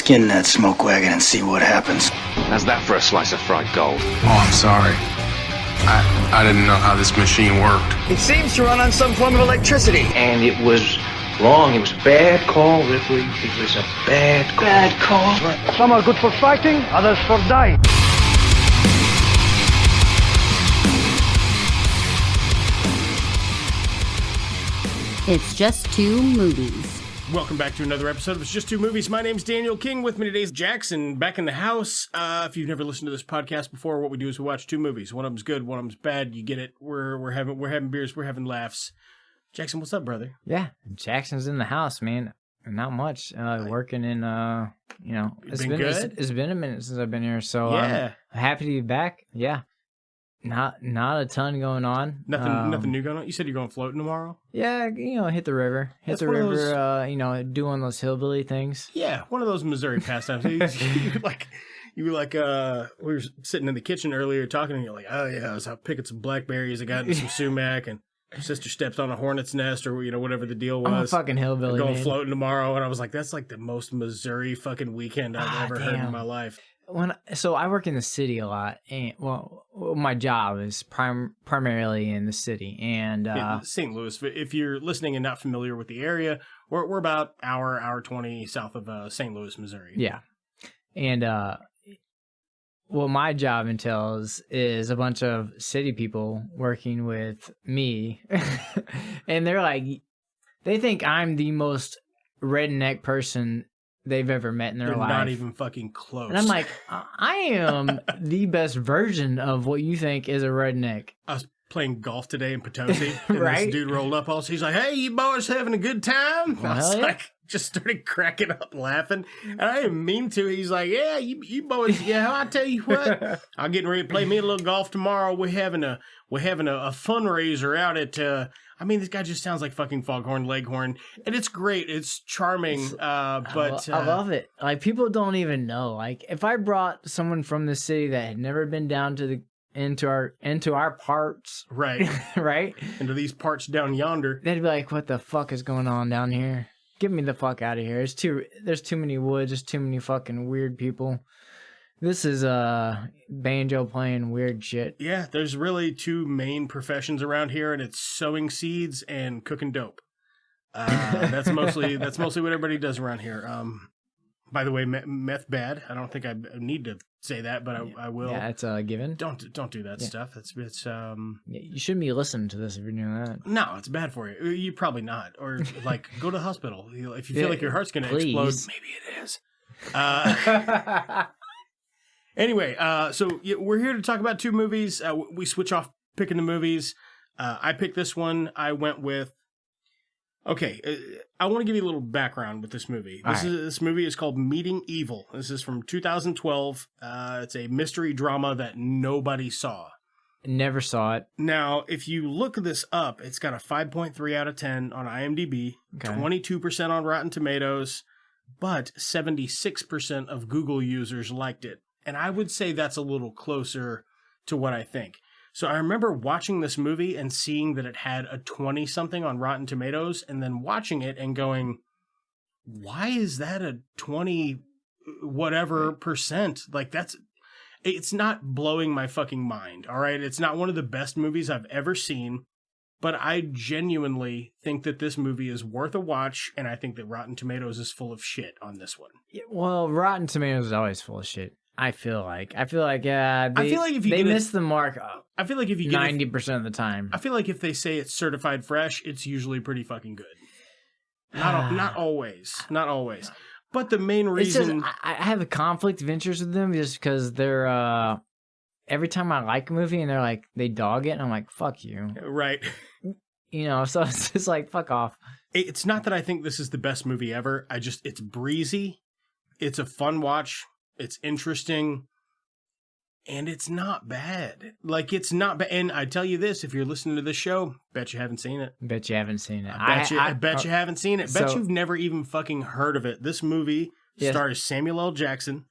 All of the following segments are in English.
Skin that smoke wagon and see what happens. How's that for a slice of fried gold? Oh, I'm sorry. I didn't know how this machine worked. It seems to run on some form of electricity. And it was wrong. It was a bad call, Ripley. It was a bad call. Bad call. Some are good for fighting, others for dying. It's Just Two Movies. Welcome back to another episode of It's Just Two Movies. My name's Daniel King. With me today is Jackson, back in the house. If you've never listened to this podcast before, what we do is we watch two movies. One of them's good, one of them's bad. You get it. We're having beers, we're having laughs. Jackson, what's up, brother? Yeah, Jackson's in the house, man. Not much. Working in, it's been good? It's been a minute since I've been here, so Yeah. I'm happy to be back. Yeah, not a ton going on. Nothing new going on. You said you're going floating tomorrow. Yeah, hit the river, That's one of those... doing those hillbilly things. Yeah, one of those Missouri pastimes. we were sitting in the kitchen earlier talking, and you're like, oh yeah, I was out picking some blackberries. I got into some sumac, and sister stepped on a hornet's nest, or whatever the deal was. I'm a fucking hillbilly. Going man. floating tomorrow, and I was like, that's like the most Missouri fucking weekend I've ever heard in my life. So I work in the city a lot, and my job is primarily in the city, and St. Louis. If you're listening and not familiar with the area, we're about hour 20 south of St. Louis, Missouri. Yeah, and what my job entails is a bunch of city people working with me, and they think I'm the most redneck person they've ever met in their life. Not even fucking close. And I'm like, I am the best version of what you think is a redneck. I was playing golf today in Potosi, and Right? this dude rolled up. He's like, "Hey, you boys having a good time?" Well, I was yeah. like, just started cracking up laughing, and I didn't mean to. He's like, "Yeah, you boys, yeah, I tell you what, I'm getting ready to play me a little golf tomorrow. We're having a fundraiser out at." This guy just sounds like fucking Foghorn Leghorn, and it's great. It's charming, but I love it. Like, people don't even know. Like, if I brought someone from the city that had never been down to into our parts, right, right, into these parts down yonder, they'd be like, "What the fuck is going on down here? Get me the fuck out of here! There's too many woods. There's too many fucking weird people. This is banjo playing weird shit." Yeah, there's really two main professions around here, and it's sowing seeds and cooking dope. That's mostly what everybody does around here. By the way, meth bad. I don't think I need to say that, but I will. Yeah, it's a given. Don't do that stuff. It's You shouldn't be listening to this if you're doing that. No, it's bad for you. You probably not, or like go to the hospital if you feel like your heart's gonna explode. Maybe it is. Anyway, so we're here to talk about two movies. We switch off picking the movies. I picked this one. I went with... Okay, I want to give you a little background with this movie. This movie is called Meeting Evil. This is from 2012. It's a mystery drama that nobody saw. Never saw it. Now, if you look this up, it's got a 5.3 out of 10 on IMDb, 22% on Rotten Tomatoes, but 76% of Google users liked it. And I would say that's a little closer to what I think. So I remember watching this movie and seeing that it had a 20-something on Rotten Tomatoes, and then watching it and going, why is that a 20 whatever percent? Like, it's not blowing my fucking mind, all right? It's not one of the best movies I've ever seen, but I genuinely think that this movie is worth a watch, and I think that Rotten Tomatoes is full of shit on this one. Well, Rotten Tomatoes is always full of shit. I feel like if you they miss the mark. I feel like if you get 90% of the time. I feel like if they say it's certified fresh, it's usually pretty fucking good. Not always. But the main reason... Just, I have a conflict of interest with them just because they're... every time I like a movie and they're like, they dog it, and I'm like, fuck you. Right. So it's just like, fuck off. It's not that I think this is the best movie ever. It's breezy. It's a fun watch. It's interesting. And it's not bad. Like, it's not bad. And I tell you this, if you're listening to this show, bet you haven't seen it. Bet you haven't seen it. I bet you haven't seen it. Bet you've never even fucking heard of it. This movie stars Samuel L. Jackson,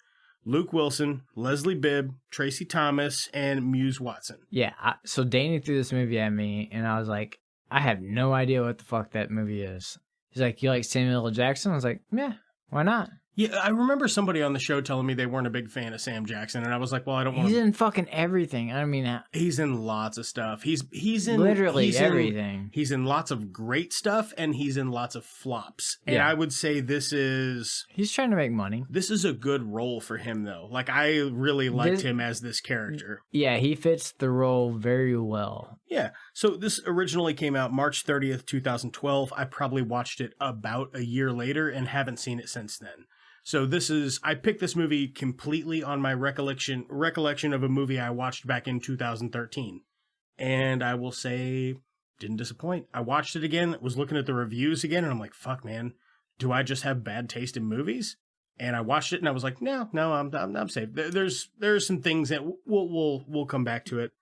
Luke Wilson, Leslie Bibb, Tracy Thomas, and Muse Watson. Yeah. So Danny threw this movie at me, and I was like, I have no idea what the fuck that movie is. He's like, you like Samuel L. Jackson? I was like, yeah, why not? Yeah, I remember somebody on the show telling me they weren't a big fan of Sam Jackson, and I was like, well, I don't want He's to... in fucking everything. I mean, He's in lots of stuff. He's in literally everything. He's in lots of great stuff, and he's in lots of flops. And I would say he's trying to make money. This is a good role for him, though. Like, I really liked him as this character. Yeah, he fits the role very well. Yeah. So this originally came out March 30th, 2012. I probably watched it about a year later and haven't seen it since then. So I picked this movie completely on my recollection of a movie I watched back in 2013. And I will say, didn't disappoint. I watched it again, was looking at the reviews again, and I'm like, fuck, man, do I just have bad taste in movies? And I watched it and I was like, no, I'm safe. There's some things that we'll come back to it.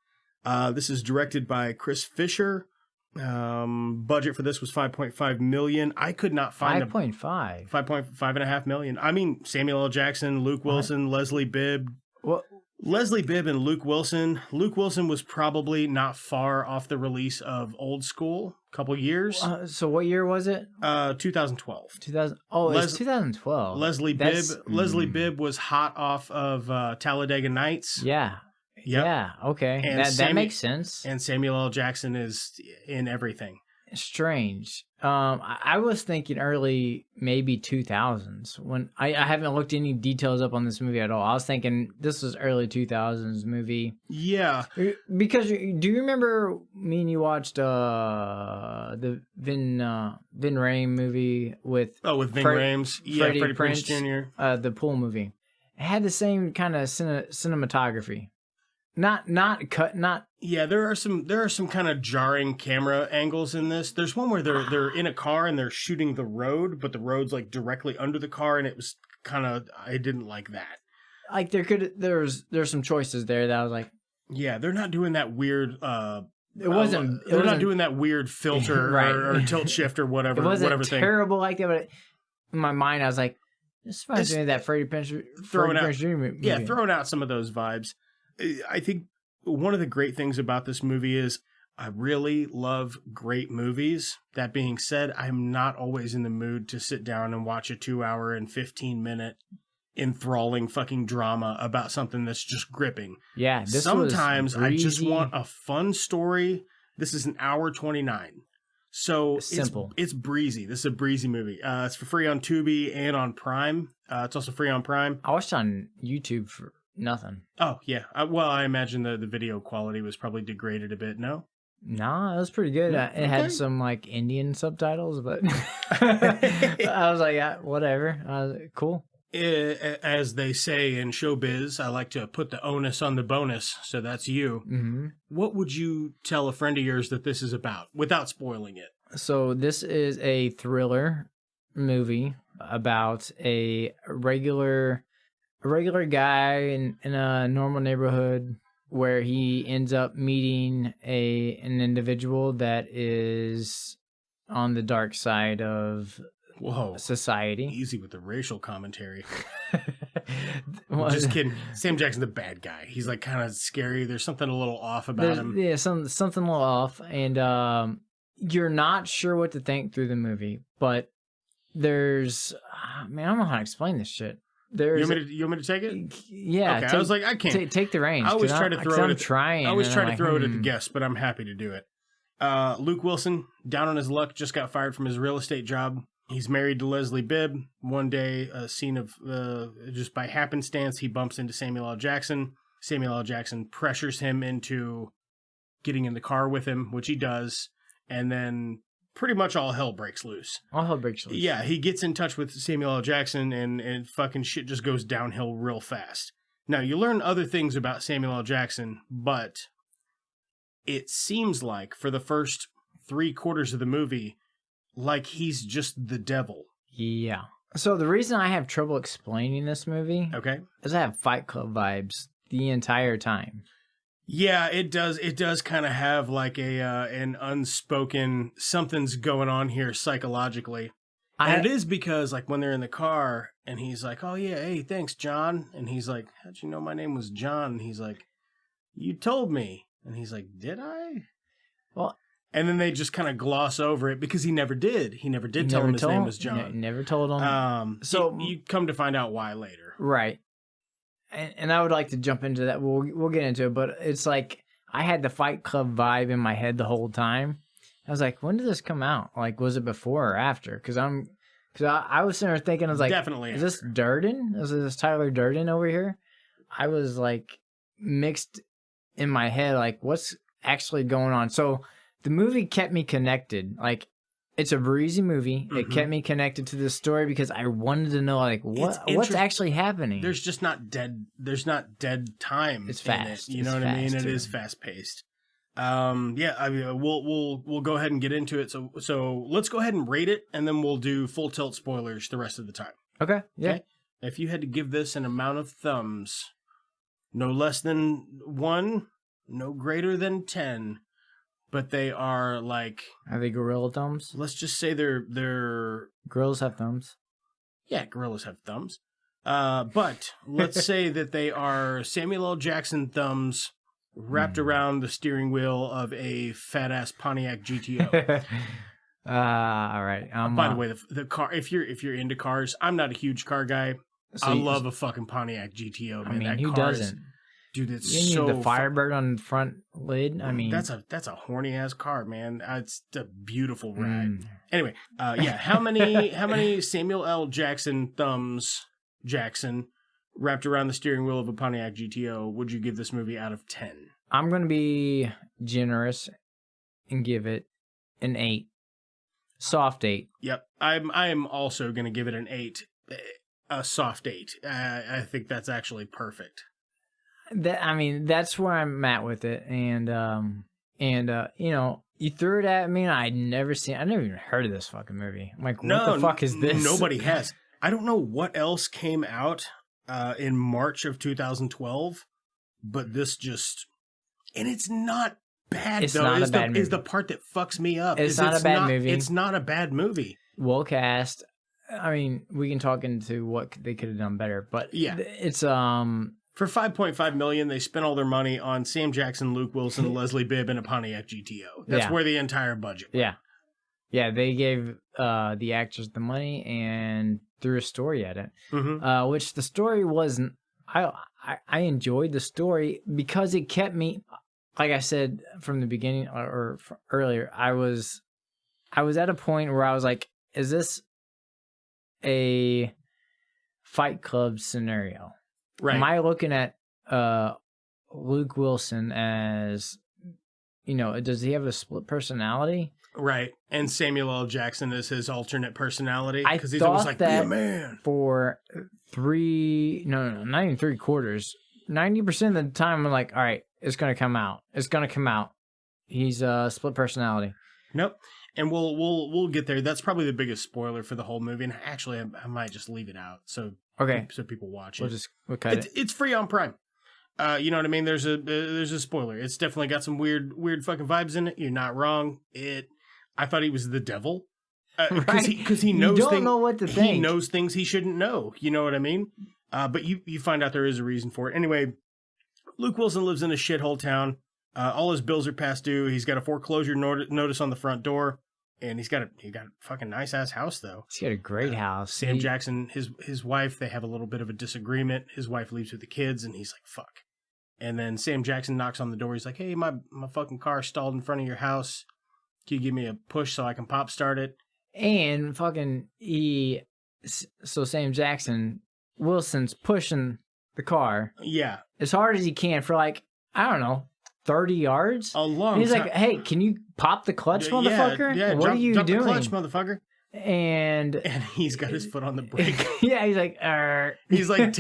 This is directed by Chris Fisher. Budget for this was $5.5 million. I could not find 5.5 million. I mean, Samuel L. Jackson, Luke Wilson, Leslie Bibb. What? Leslie Bibb and Luke Wilson. Luke Wilson was probably not far off the release of Old School, a couple years. So what year was it? 2012. 2000. Oh, it's 2012. Leslie Bibb was hot off of Talladega Nights. Yeah. Yep. Yeah, okay. And that makes sense. And Samuel L. Jackson is in everything. Strange. I was thinking early, maybe 2000s. When I haven't looked any details up on this movie at all. I was thinking this was early 2000s movie. Yeah. Because do you remember me and you watched the Vin Rames movie with... Oh, with Vin Rames? Yeah, Freddie Prinze Jr. The pool movie. It had the same kind of cinematography. Not. Yeah, there are some kind of jarring camera angles in this. There's one where they're in a car and they're shooting the road, but the road's like directly under the car, and it was kind of, I didn't like that. Like there's some choices there that I was like, yeah, they're not doing that weird. They're not doing that weird filter right. or tilt shift or whatever. It wasn't whatever terrible like that, but in my mind I was like, this reminds me of that Freddie Prinze Jr. movie. Yeah, throwing out some of those vibes. I think one of the great things about this movie is I really love great movies. That being said, I'm not always in the mood to sit down and watch a 2-hour and 15-minute enthralling fucking drama about something that's just gripping. Yeah, sometimes I just want a fun story. This is an hour 29. So simple. It's breezy. This is a breezy movie. It's for free on Tubi and on Prime. It's also free on Prime. I watched it on YouTube for nothing. Oh, yeah. I imagine the video quality was probably degraded a bit, no? Nah, it was pretty good. It had some like Indian subtitles, but I was like, yeah, whatever. Cool. As they say in showbiz, I like to put the onus on the bonus, so that's you. Mm-hmm. What would you tell a friend of yours that this is about, without spoiling it? So this is a thriller movie about a regular guy in a normal neighborhood where he ends up meeting an individual that is on the dark side of society. Easy with the racial commentary. Just kidding. Sam Jackson's the bad guy. He's like kind of scary. There's something a little off about him. Yeah, something a little off, and you're not sure what to think through the movie. But there's, man, I don't know how to explain this shit. You want me to take it? Yeah. Okay. I was like, I can't. Take the reins. I always try to throw it. I always try to throw it at the guest, but I'm happy to do it. Luke Wilson, down on his luck, just got fired from his real estate job. He's married to Leslie Bibb. One day, a scene of just by happenstance, he bumps into Samuel L. Jackson. Samuel L. Jackson pressures him into getting in the car with him, which he does, and then pretty much all hell breaks loose. Yeah, he gets in touch with Samuel L. Jackson, and fucking shit just goes downhill real fast. Now, you learn other things about Samuel L. Jackson, but it seems like for the first 3/4 of the movie, like he's just the devil. Yeah. So the reason I have trouble explaining this movie, is I have Fight Club vibes the entire time. Yeah, it does. It does kind of have like an unspoken something's going on here psychologically. And it is because like when they're in the car and he's like, "Oh yeah, hey, thanks, John," and he's like, "How'd you know my name was John?" And he's like, "You told me," and he's like, "Did I?" Well, And then they just kind of gloss over it because he never did. He never did tell him his name was John. Never told him. So you come to find out why later. Right. And I would like to jump into that. We'll get into it, but it's like I had the Fight Club vibe in my head the whole time. I was like, when did this come out? Like, was it before or after? Because I was sitting there thinking, I was like, definitely. Is this Durden? Is this Tyler Durden over here? I was like mixed in my head, like, what's actually going on? So the movie kept me connected. Like, it's a breezy movie. It kept me connected to the story because I wanted to know, like, what's actually happening. There's just not dead. There's not dead time. It's fast. You know what I mean? It is fast paced. Yeah. I mean, we'll go ahead and get into it. So let's go ahead and rate it, and then we'll do full tilt spoilers the rest of the time. Okay. Yeah. Okay? If you had to give this an amount of thumbs, no less than 1, no greater than 10. But they are like... Are they gorilla thumbs? Let's just say they're... Gorillas have thumbs. Yeah, gorillas have thumbs. But let's say that they are Samuel L. Jackson thumbs wrapped around the steering wheel of a fat-ass Pontiac GTO. All right. By the way, the car... If you're into cars, I'm not a huge car guy. So I love a fucking Pontiac GTO, man. I mean, who doesn't? Dude, it's you need the Firebird on the front lid. I mean, that's a horny ass car, man. It's a beautiful ride. Anyway, yeah. How many Samuel L. Jackson thumbs wrapped around the steering wheel of a Pontiac GTO would you give this movie out of 10? I'm gonna be generous and give it an 8, soft 8. Yep, I'm also gonna give it an 8, a soft 8. I think that's actually perfect. That's where I'm at with it, and you know, you threw it at me, and I never even heard of this fucking movie. I'm like, what the fuck is this? Nobody has. I don't know what else came out in March of 2012, but this just, and it's not bad. It's though. not a bad movie. Is the part that fucks me up. It's not a bad movie. It's not a bad movie. Well cast. I mean, we can talk into what they could have done better, but yeah, it's For $5.5 million, they spent all their money on Sam Jackson, Luke Wilson, Leslie Bibb, and a Pontiac GTO. That's where the entire budget went. Yeah, they gave the actors the money and threw a story at it. Which the story wasn't... I enjoyed the story because it kept me... Like I said from the beginning or earlier, I was at a point where I was like, is this a Fight Club scenario? Right. Am I looking at Luke Wilson as, you know, does he have a split personality? Right. And Samuel L. Jackson is his alternate personality. I Because he's always like, be a man. For not even 3/4. 90% of the time, I'm like, all right, it's going to come out. It's going to come out. He's a split personality. Nope. And we'll get there. That's probably the biggest spoiler for the whole movie. And actually, I might just leave it out. So people watch it. We'll cut it. It's free on Prime. You know what I mean? There's a spoiler. It's definitely got some weird fucking vibes in it. You're not wrong. I thought he was the devil because he knows. You don't know what to think. He knows things he shouldn't know. You know what I mean? But you find out there is a reason for it. Anyway, Luke Wilson lives in a shithole town. All his bills are past due. He's got a foreclosure notice on the front door. And he got a fucking nice ass house though. He's got a great house. Sam Jackson, his wife, they have a little bit of a disagreement. His wife leaves with the kids, and he's like, "Fuck." And then Sam Jackson knocks on the door. He's like, "Hey, my fucking car stalled in front of your house. Can you give me a push so I can pop start it?" And fucking so Sam Jackson, Wilson's pushing the car, as hard as he can for like, I don't know, 30 yards. A long and he's time. like, "Hey, can you pop the clutch, motherfucker? What are you jump doing? The clutch, motherfucker." And he's got his foot on the brake. Yeah, he's like, he's like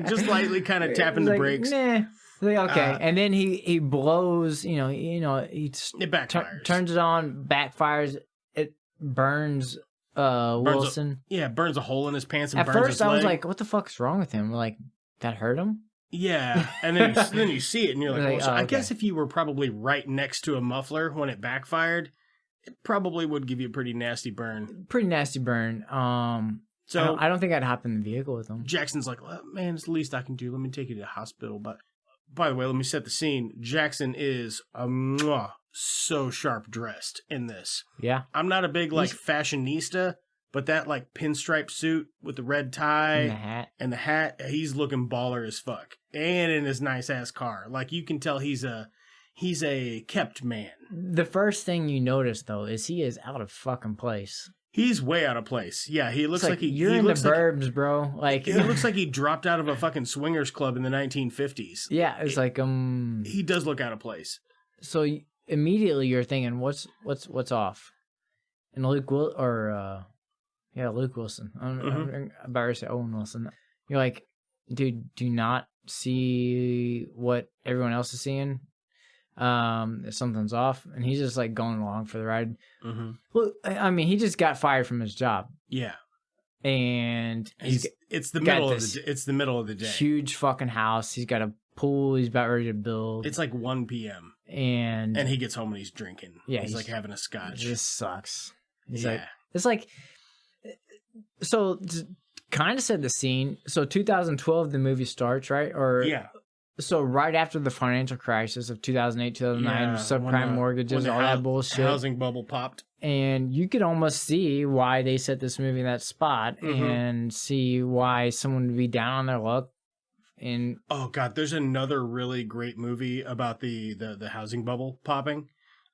just lightly kind of tapping the brakes. Nah. Like, okay, and then he blows. It backfires. Turns it on, backfires. It burns Wilson. Burns a hole in his pants. And At burns first, his I was leg. like, "What the fuck's wrong with him?" Like, that hurt him. Yeah, and then you see it, and you're like, okay. I guess if you were probably right next to a muffler when it backfired, it probably would give you a pretty nasty burn. So I don't think I'd hop in the vehicle with him. Jackson's like, well, man, it's the least I can do. Let me take you to the hospital. But by the way, let me set the scene. Jackson is so sharp dressed in this. Yeah. I'm not a big like fashionista, but that like pinstripe suit with the red tie and the hat, he's looking baller as fuck. And in his nice ass car. Like you can tell he's a kept man. The first thing you notice though is he is out of fucking place. He's way out of place. Yeah, he looks like you're in the burbs, bro. Like it looks like he dropped out of a fucking swingers club in the 1950s. Yeah, it's he does look out of place. So immediately you're thinking, what's off? And Luke Wilson. I'm about to say Owen Wilson. You're like, dude, do you not see what everyone else is seeing? Something's off, and he's just like going along for the ride. Mm-hmm. Well, I mean, he just got fired from his job. Yeah, and it's the middle of the day. Huge fucking house. He's got a pool. He's about ready to build. It's like 1 p.m. and he gets home and he's drinking. Yeah, he's like having a scotch. This sucks. He's like, it's like, so kind of set the scene. So 2012, the movie starts, right? Or yeah. So right after the financial crisis of 2008, 2009, subprime mortgages, all that bullshit. Housing bubble popped. And you could almost see why they set this movie in that spot and see why someone would be down on their luck. And oh God, there's another really great movie about the housing bubble popping.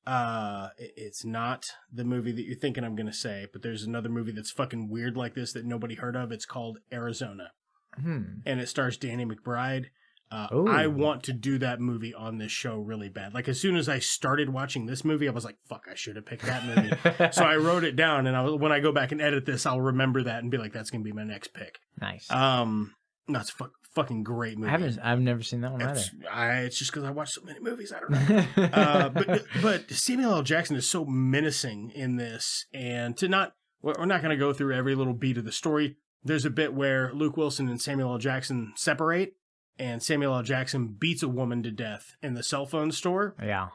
It's not the movie that you're thinking I'm going to say, but there's another movie that's fucking weird like this that nobody heard of. It's called Arizona. And it stars Danny McBride. I want to do that movie on this show really bad. Like as soon as I started watching this movie, I was like, fuck, I should have picked that movie. So I wrote it down, and when I go back and edit this, I'll remember that and be like, that's going to be my next pick. Nice. It's a fucking great movie. I've never seen that one either. It's just because I watch so many movies. I don't know. But Samuel L. Jackson is so menacing in this, and we're not going to go through every little beat of the story. There's a bit where Luke Wilson and Samuel L. Jackson separate, and Samuel L. Jackson beats a woman to death in the cell phone store. Yeah.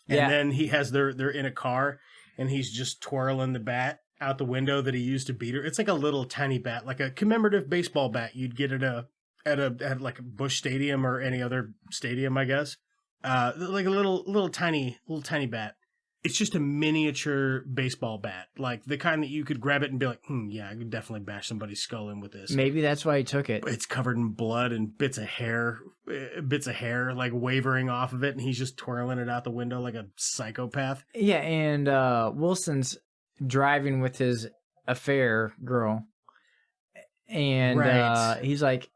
And then they're in a car, and he's just twirling the bat out the window that he used to beat her. It's like a little tiny bat, like a commemorative baseball bat you'd get at like a Busch Stadium or any other stadium, I guess. Like a little tiny bat. It's just a miniature baseball bat, like the kind that you could grab it and be like, yeah, I could definitely bash somebody's skull in with this. Maybe that's why he took it. It's covered in blood and bits of hair like wavering off of it, and he's just twirling it out the window like a psychopath. Yeah, and Wilson's driving with his affair girl, and he's like,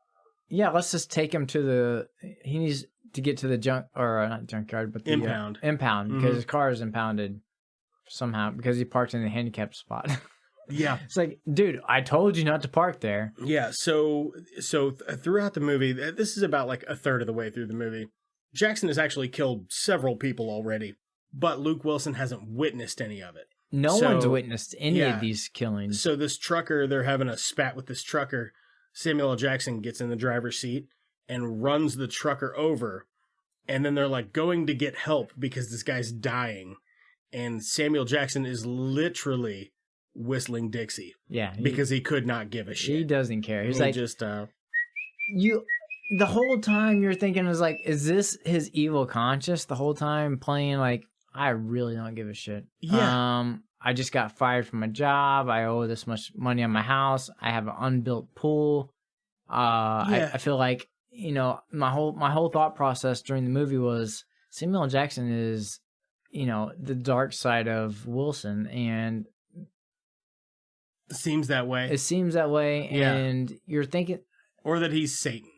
yeah, let's just take him to he needs to get to the not junkyard, but the impound because his car is impounded somehow because he parked in the handicapped spot. Yeah. It's like, dude, I told you not to park there. Yeah. So throughout the movie, this is about like a third of the way through the movie, Jackson has actually killed several people already, but Luke Wilson hasn't witnessed any of it. No one's witnessed any of these killings. So this trucker, they're having a spat with this trucker. Samuel L. Jackson gets in the driver's seat and runs the trucker over, and then they're like going to get help because this guy's dying, and Samuel Jackson is literally whistling Dixie. Yeah, because he could not give a shit. He doesn't care. He's like, just the whole time you're thinking is like, is this his evil conscience the whole time playing like, I really don't give a shit. Yeah. I just got fired from my job. I owe this much money on my house. I have an unbuilt pool. I feel like, my whole thought process during the movie was Samuel L. Jackson is, the dark side of Wilson, and it seems that way. And you're thinking, or that he's Satan,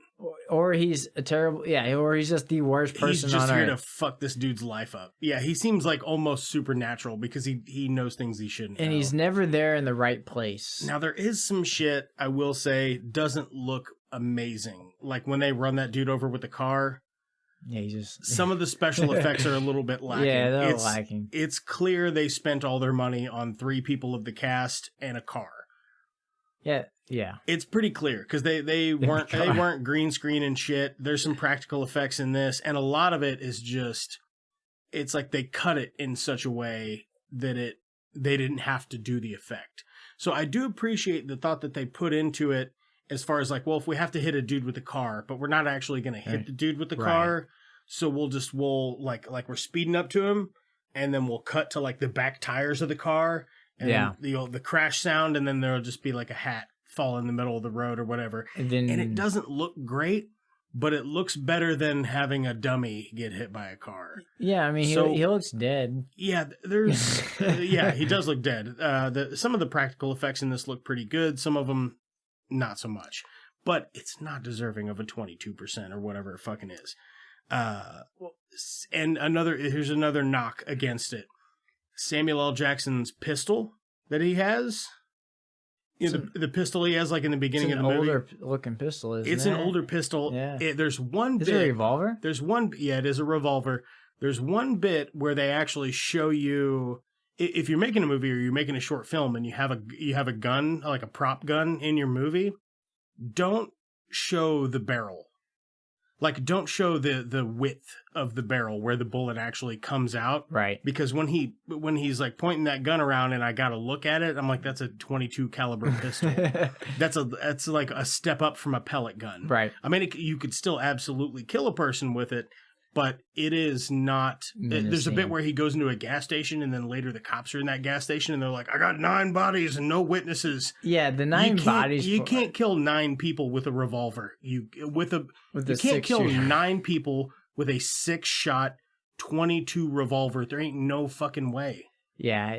or he's a terrible, or he's just the worst person on earth. He's just here to fuck this dude's life up. Yeah, he seems like almost supernatural because he knows things he shouldn't. And he's never there in the right place. Now there is some shit I will say doesn't look amazing. Like when they run that dude over with the car. Yeah, some of the special effects are a little bit lacking. Yeah, they're lacking. It's clear they spent all their money on 3 people of the cast and a car. Yeah. It's pretty clear because they weren't green screen and shit. There's some practical effects in this, and a lot of it is just, it's like they cut it in such a way that they didn't have to do the effect. So I do appreciate the thought that they put into it as far as like, well, if we have to hit a dude with a car, but we're not actually going to hit the dude with the car, so we'll like we're speeding up to him, and then we'll cut to like the back tires of the car, and the crash sound, and then there'll just be like a hat fall in the middle of the road or whatever. And it doesn't look great, but it looks better than having a dummy get hit by a car. Yeah, I mean, he looks dead. Yeah, there's he does look dead. Some of the practical effects in this look pretty good. Some of them not so much. But it's not deserving of a 22% or whatever it fucking is. And here's another knock against it. Samuel L. Jackson's pistol that he has. The pistol he has, like in the beginning of the movie. It's an older looking pistol, isn't it? It's an older pistol. Yeah. There's one bit. Is it a revolver? It is a revolver. There's one bit where they actually show you, if you're making a movie or you're making a short film and you have a gun, like a prop gun in your movie, don't show the barrel. Like, don't show the width of the barrel where the bullet actually comes out. Right. Because when he's like pointing that gun around and I got to look at it, I'm like, that's a 22 caliber pistol. That's like a step up from a pellet gun. Right. I mean, you could still absolutely kill a person with it, but it is not. There's a bit where he goes into a gas station and then later the cops are in that gas station and they're like, I got 9 bodies and no witnesses. Yeah, the 9 bodies. You can't kill 9 people with a revolver. You can't kill 9 people with a 6-shot 22 revolver. There ain't no fucking way. Yeah,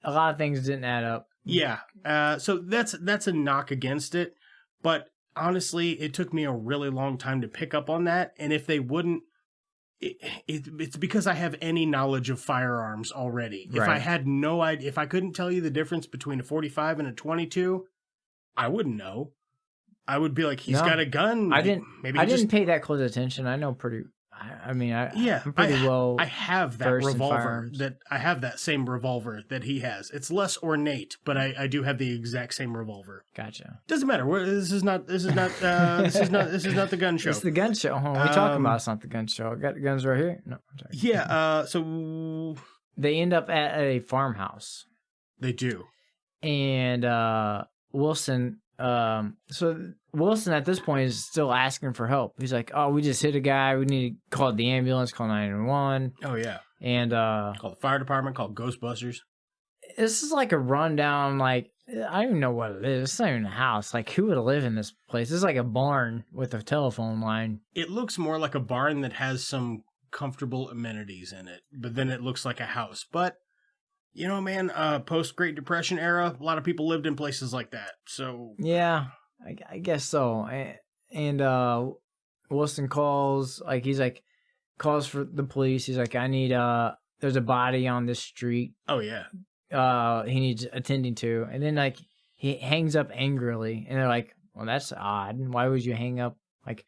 a lot of things didn't add up. Yeah, so that's a knock against it. But honestly, it took me a really long time to pick up on that. And if they wouldn't, it's because I have any knowledge of firearms already. Right. If I had no idea, if I couldn't tell you the difference between a 45 and a 22, I wouldn't know. I would be like, he's got a gun. I didn't pay that close attention. I know pretty. I'm pretty well. I have that revolver. I have that same revolver that he has. It's less ornate, but I do have the exact same revolver. Gotcha. Doesn't matter. This is not the gun show. It's the gun show. What are we talking about? It's not the gun show. I got the guns right here. No, I'm sorry. Yeah. So they end up at a farmhouse. They do. And Wilson. So Wilson at this point is still asking for help. He's like, "Oh, we just hit a guy. We need to call the ambulance, call 911." Oh yeah, and call the fire department, call Ghostbusters. This is like a rundown. Like, I don't even know what it is. It's not even a house. Like, who would live in this place? This is like a barn with a telephone line. It looks more like a barn that has some comfortable amenities in it, but then it looks like a house. But you know, man, post Great Depression era, a lot of people lived in places like that. So yeah, I guess so. And Wilson calls, calls for the police. He's like, I need there's a body on this street. Oh yeah. He needs attending to. And then he hangs up angrily, and they're like, well, that's odd. Why would you hang up? Like,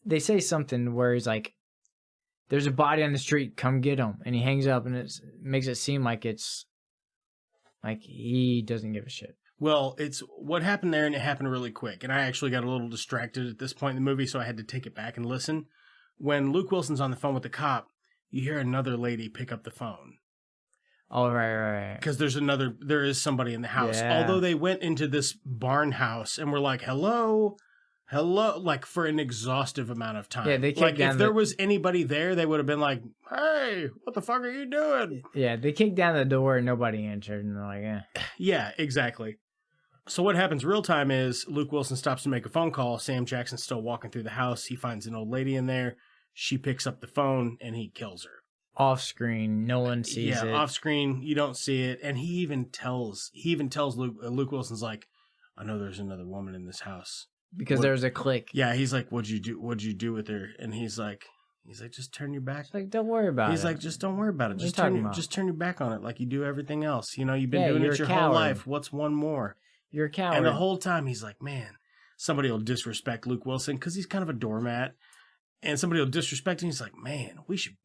they say something where he's like, there's a body on the street, come get him. And he hangs up, and it makes it seem like it's like he doesn't give a shit. Well, it's what happened there, and it happened really quick. And I actually got a little distracted at this point in the movie, so I had to take it back and listen. When Luke Wilson's on the phone with the cop, you hear another lady pick up the phone. Oh, right. Because there is somebody in the house. Yeah. Although they went into this barn house and were like, hello, like for an exhaustive amount of time. Yeah, they kicked down if there was anybody there, they would have been like, hey, what the fuck are you doing? Yeah, they kicked down the door and nobody answered, and they're like, eh. Yeah, exactly. So what happens real time is Luke Wilson stops to make a phone call. Sam Jackson's still walking through the house. He finds an old lady in there. She picks up the phone and he kills her. Off screen, no one sees it. Yeah, off screen, you don't see it. And he even tells Luke Wilson's like, I know there's another woman in this house. Because there was a click. Yeah, he's like, what'd you do with her? And he's like, just turn your back. He's like, don't worry about it. He's like, just don't worry about it. Just turn your back on it like you do everything else. You know, you've been doing it your whole life. What's one more? You're a coward. And the whole time he's like, man, somebody will disrespect Luke Wilson because he's kind of a doormat. And somebody will disrespect him. He's like, man, we should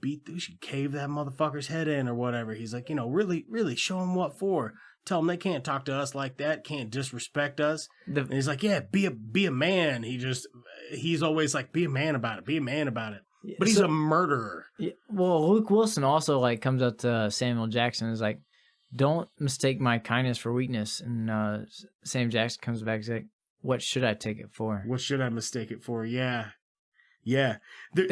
cave that motherfucker's head in or whatever. He's like, really, really show him what for. Tell them they can't talk to us like that. Can't disrespect us. And he's like, yeah, be a man. He's always like, be a man about it. Be a man about it. But he's a murderer. Yeah, well, Luke Wilson also comes up to Samuel Jackson and is like, don't mistake my kindness for weakness. And Sam Jackson comes back and is like, what should I take it for? What should I mistake it for? Yeah. Yeah.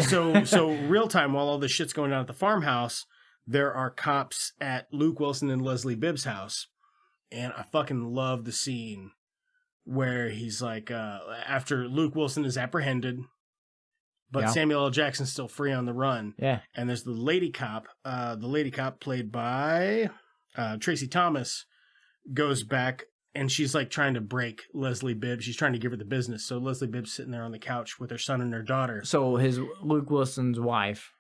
So real time, while all this shit's going on at the farmhouse, there are cops at Luke Wilson and Leslie Bibb's house. And I fucking love the scene where he's like, after Luke Wilson is apprehended, but Samuel L. Jackson's still free on the run. Yeah. And there's the lady cop played by Tracy Thomas, goes back, and she's like trying to break Leslie Bibb. She's trying to give her the business. So Leslie Bibb's sitting there on the couch with her son and her daughter. So Luke Wilson's wife.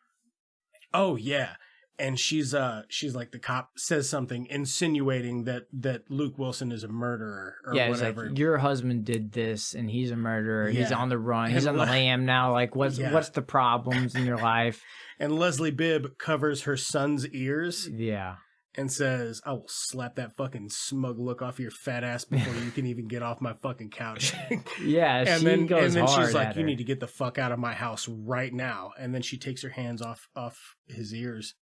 Oh yeah. And she's like, the cop says something insinuating that Luke Wilson is a murderer or whatever. Like, your husband did this and he's a murderer. Yeah. He's on the run. He's on the lam now. Like, what's the problems in your life? And Leslie Bibb covers her son's ears. Yeah. And says, I will slap that fucking smug look off your fat ass before you can even get off my fucking couch. Yeah, and then she's like, you her. need to get the fuck out of my house right now. And then she takes her hands off his ears.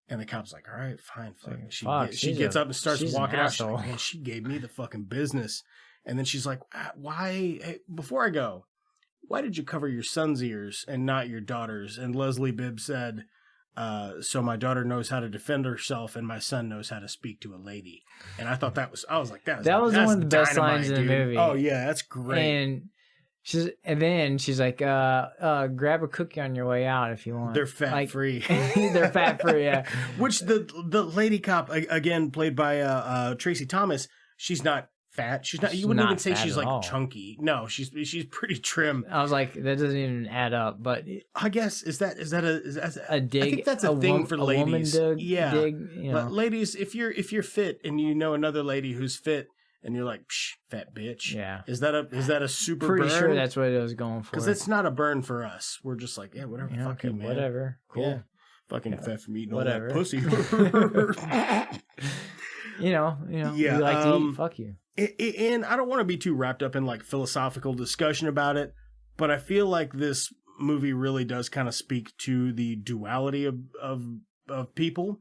And the cop's like, all right, fine. She gets up and starts walking out. She's like, man, she gave me the fucking business. And then she's like, why, hey, before I go, why did you cover your son's ears and not your daughter's? And Leslie Bibb said, so my daughter knows how to defend herself and my son knows how to speak to a lady. And I thought that was one of the best lines in the movie. Oh yeah, that's great. And then she's like, grab a cookie on your way out if you want. They're fat free. They're fat free, yeah. Which the lady cop, again played by Tracy Thomas, she's not fat. She's not. You wouldn't even say she's like chunky. No, she's pretty trim. I was like, that doesn't even add up. But I guess is that a dig? I think that's a thing for ladies. Woman yeah, dig, you know. But ladies, if you're fit and you know another lady who's fit, and you're like, psh, fat bitch. Yeah. Is that a super Pretty burn? sure that's what it was going for. Because it's not a burn for us. We're just like, yeah, whatever. Yeah, fuck you, man. Whatever. Cool. Yeah. Fucking fat from eating whatever. all that pussy. you know. Yeah, you like to eat, fuck you. And I don't want to be too wrapped up in like philosophical discussion about it, but I feel like this movie really does kind of speak to the duality of people.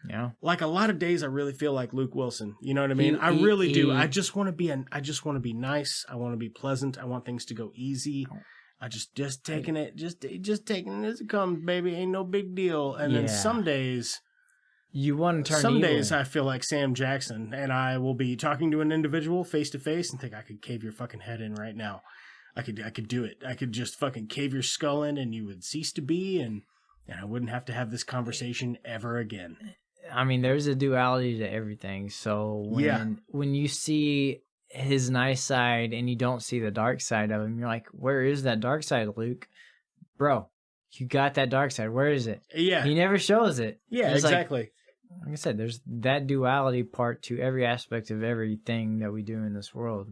Yeah. Like a lot of days I really feel like Luke Wilson. You know what I mean? I really do. I just want to be nice. I want to be pleasant. I want things to go easy. I just taking it as it comes, baby. Ain't no big deal. And then some days you want to turn Some evil. days I feel like Sam Jackson, and I will be talking to an individual face to face and think I could cave your fucking head in right now. I could do it. I could just fucking cave your skull in and you would cease to be, and I wouldn't have to have this conversation ever again. I mean, there's a duality to everything. So when you see his nice side and you don't see the dark side of him, you're like, where is that dark side, Luke? Bro, you got that dark side. Where is it? Yeah. He never shows it. Yeah, exactly. Like I said, there's that duality part to every aspect of everything that we do in this world.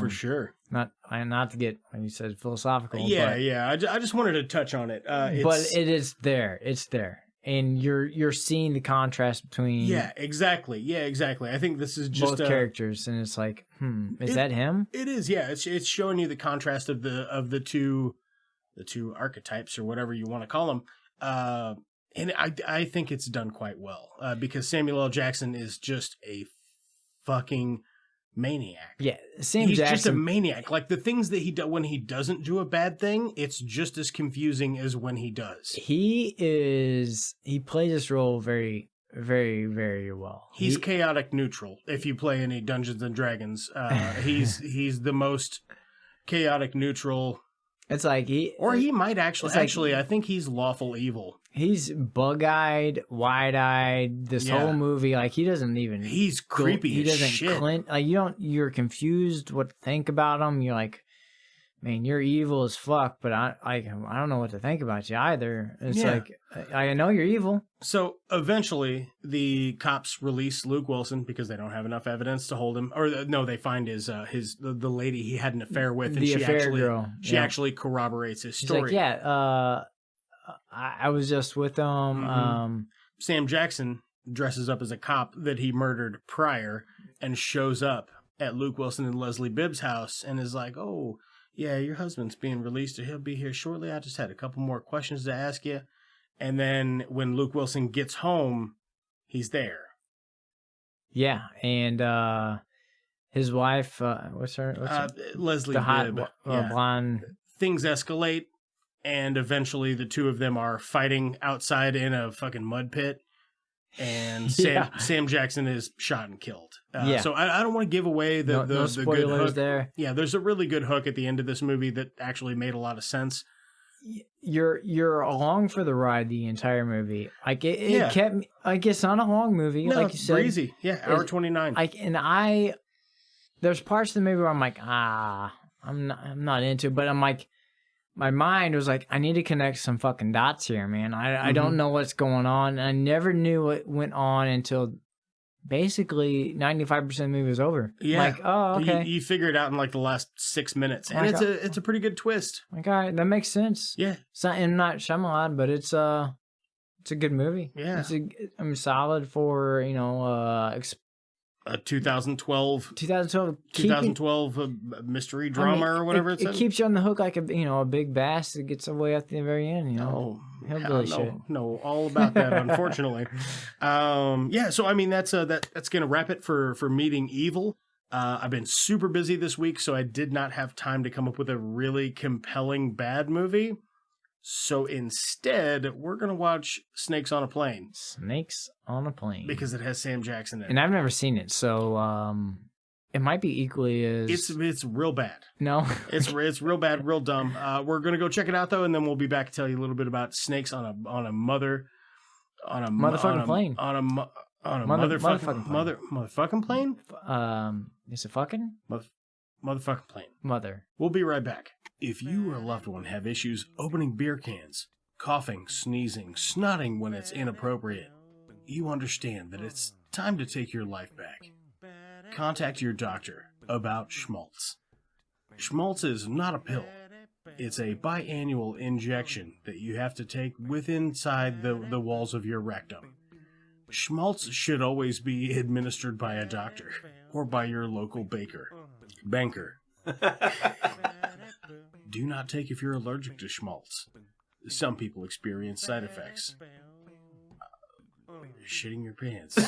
For sure. Not to get, like you said, philosophical. Yeah. I just wanted to touch on it. But it is there. It's there. And you're seeing the contrast between exactly. I think this is just both characters, and it's like, is that him? It is, yeah. It's showing you the contrast of the two archetypes or whatever you want to call them. And I think it's done quite well because Samuel L. Jackson is just a fucking maniac. Yeah, He's just a maniac. Like the things that he does when he doesn't do a bad thing, it's just as confusing as when he does. He plays this role very, very, very well. He's chaotic neutral. If you play any Dungeons and Dragons, he's the most chaotic neutral. It's like he might actually. I think he's lawful evil. He's bug-eyed, wide-eyed. This whole movie, like he doesn't even. He's creepy. He doesn't shit. Like you're confused what to think about him. You're like, man, you're evil as fuck. But I don't know what to think about you either. It's like I know you're evil. So eventually, the cops release Luke Wilson because they don't have enough evidence to hold him. Or no, they find the lady he had an affair with, and she actually corroborates his story. She's like, I was just with him. Mm-hmm. Sam Jackson dresses up as a cop that he murdered prior and shows up at Luke Wilson and Leslie Bibb's house and is like, oh, yeah, your husband's being released or he'll be here shortly. I just had a couple more questions to ask you. And then when Luke Wilson gets home, he's there. Yeah, and his wife, what's her? Leslie the hot Bibb. blonde. Things escalate. and eventually the two of them are fighting outside in a fucking mud pit, and Sam Jackson is shot and killed. So I don't want to give away the spoilers good hook there. Yeah, there's a really good hook at the end of this movie that actually made a lot of sense. You're along for the ride the entire movie. Like it kept me, like it's not a long movie. No, like you said, breezy. Yeah, hour 29. There's parts of the movie where I'm like, I'm not into it, but I'm like, my mind was like, I need to connect some fucking dots here, man. I don't know what's going on. I never knew what went on until basically 95% of the movie was over. Yeah. Like, oh, okay. You figure it out in like the last 6 minutes. And it's a pretty good twist. Like, all right, that makes sense. Yeah. It's not Shyamalan, but it's a good movie. Yeah. I'm solid for, a 2012 mystery drama or whatever it keeps you on the hook like a big bass that gets away at the very end, hillbilly shit. No, all about that, unfortunately. So I mean that's gonna wrap it for Meeting Evil. I've been super busy this week, so I did not have time to come up with a really compelling bad movie. So instead, we're going to watch Snakes on a Plane. Snakes on a Plane. Because it has Sam Jackson in it. And I've never seen it, so it might be equally as... It's real bad. No? It's real bad, real dumb. We're going to go check it out, though, and then we'll be back to tell you a little bit about snakes on a motherfucking plane. On a motherfucking plane? Is it fucking? Motherfucking plane. Mother. We'll be right back. If you or a loved one have issues opening beer cans, coughing, sneezing, snotting when it's inappropriate, you understand that it's time to take your life back. Contact your doctor about schmaltz. Schmaltz is not a pill. It's a biannual injection that you have to take inside the walls of your rectum. Schmaltz should always be administered by a doctor or by your local banker. Do not take if you're allergic to schmaltz. Some people experience side effects. Shitting your pants.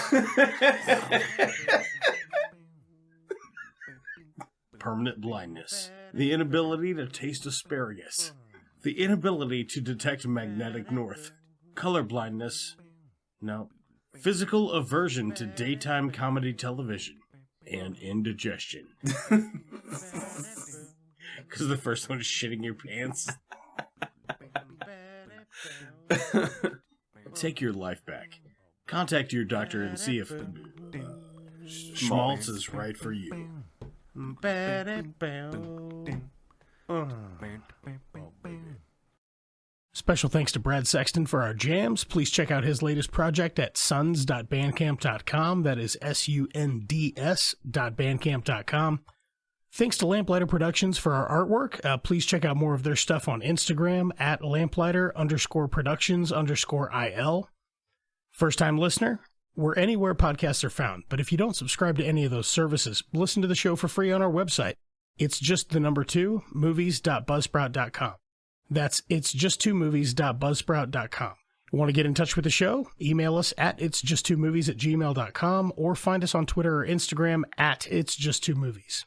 Permanent blindness. The inability to taste asparagus. The inability to detect magnetic north. Color blindness. No. Physical aversion to daytime comedy television. And indigestion. Because the first one is shitting your pants. Take your life back. Contact your doctor and see if schmaltz is right for you. Special thanks to Brad Sexton for our jams. Please check out his latest project at suns.bandcamp.com. That is sunds.bandcamp.com. Thanks to Lamplighter Productions for our artwork. Please check out more of their stuff on Instagram at lamplighter_productions_IL. First time listener, we're anywhere podcasts are found, but if you don't subscribe to any of those services, listen to the show for free on our website. It's just the number 2, movies.buzzsprout.com. That's it's just 2movies.buzzsprout.com. Want to get in touch with the show? Email us at itsjust2movies@gmail.com or find us on Twitter or Instagram at itsjust2movies.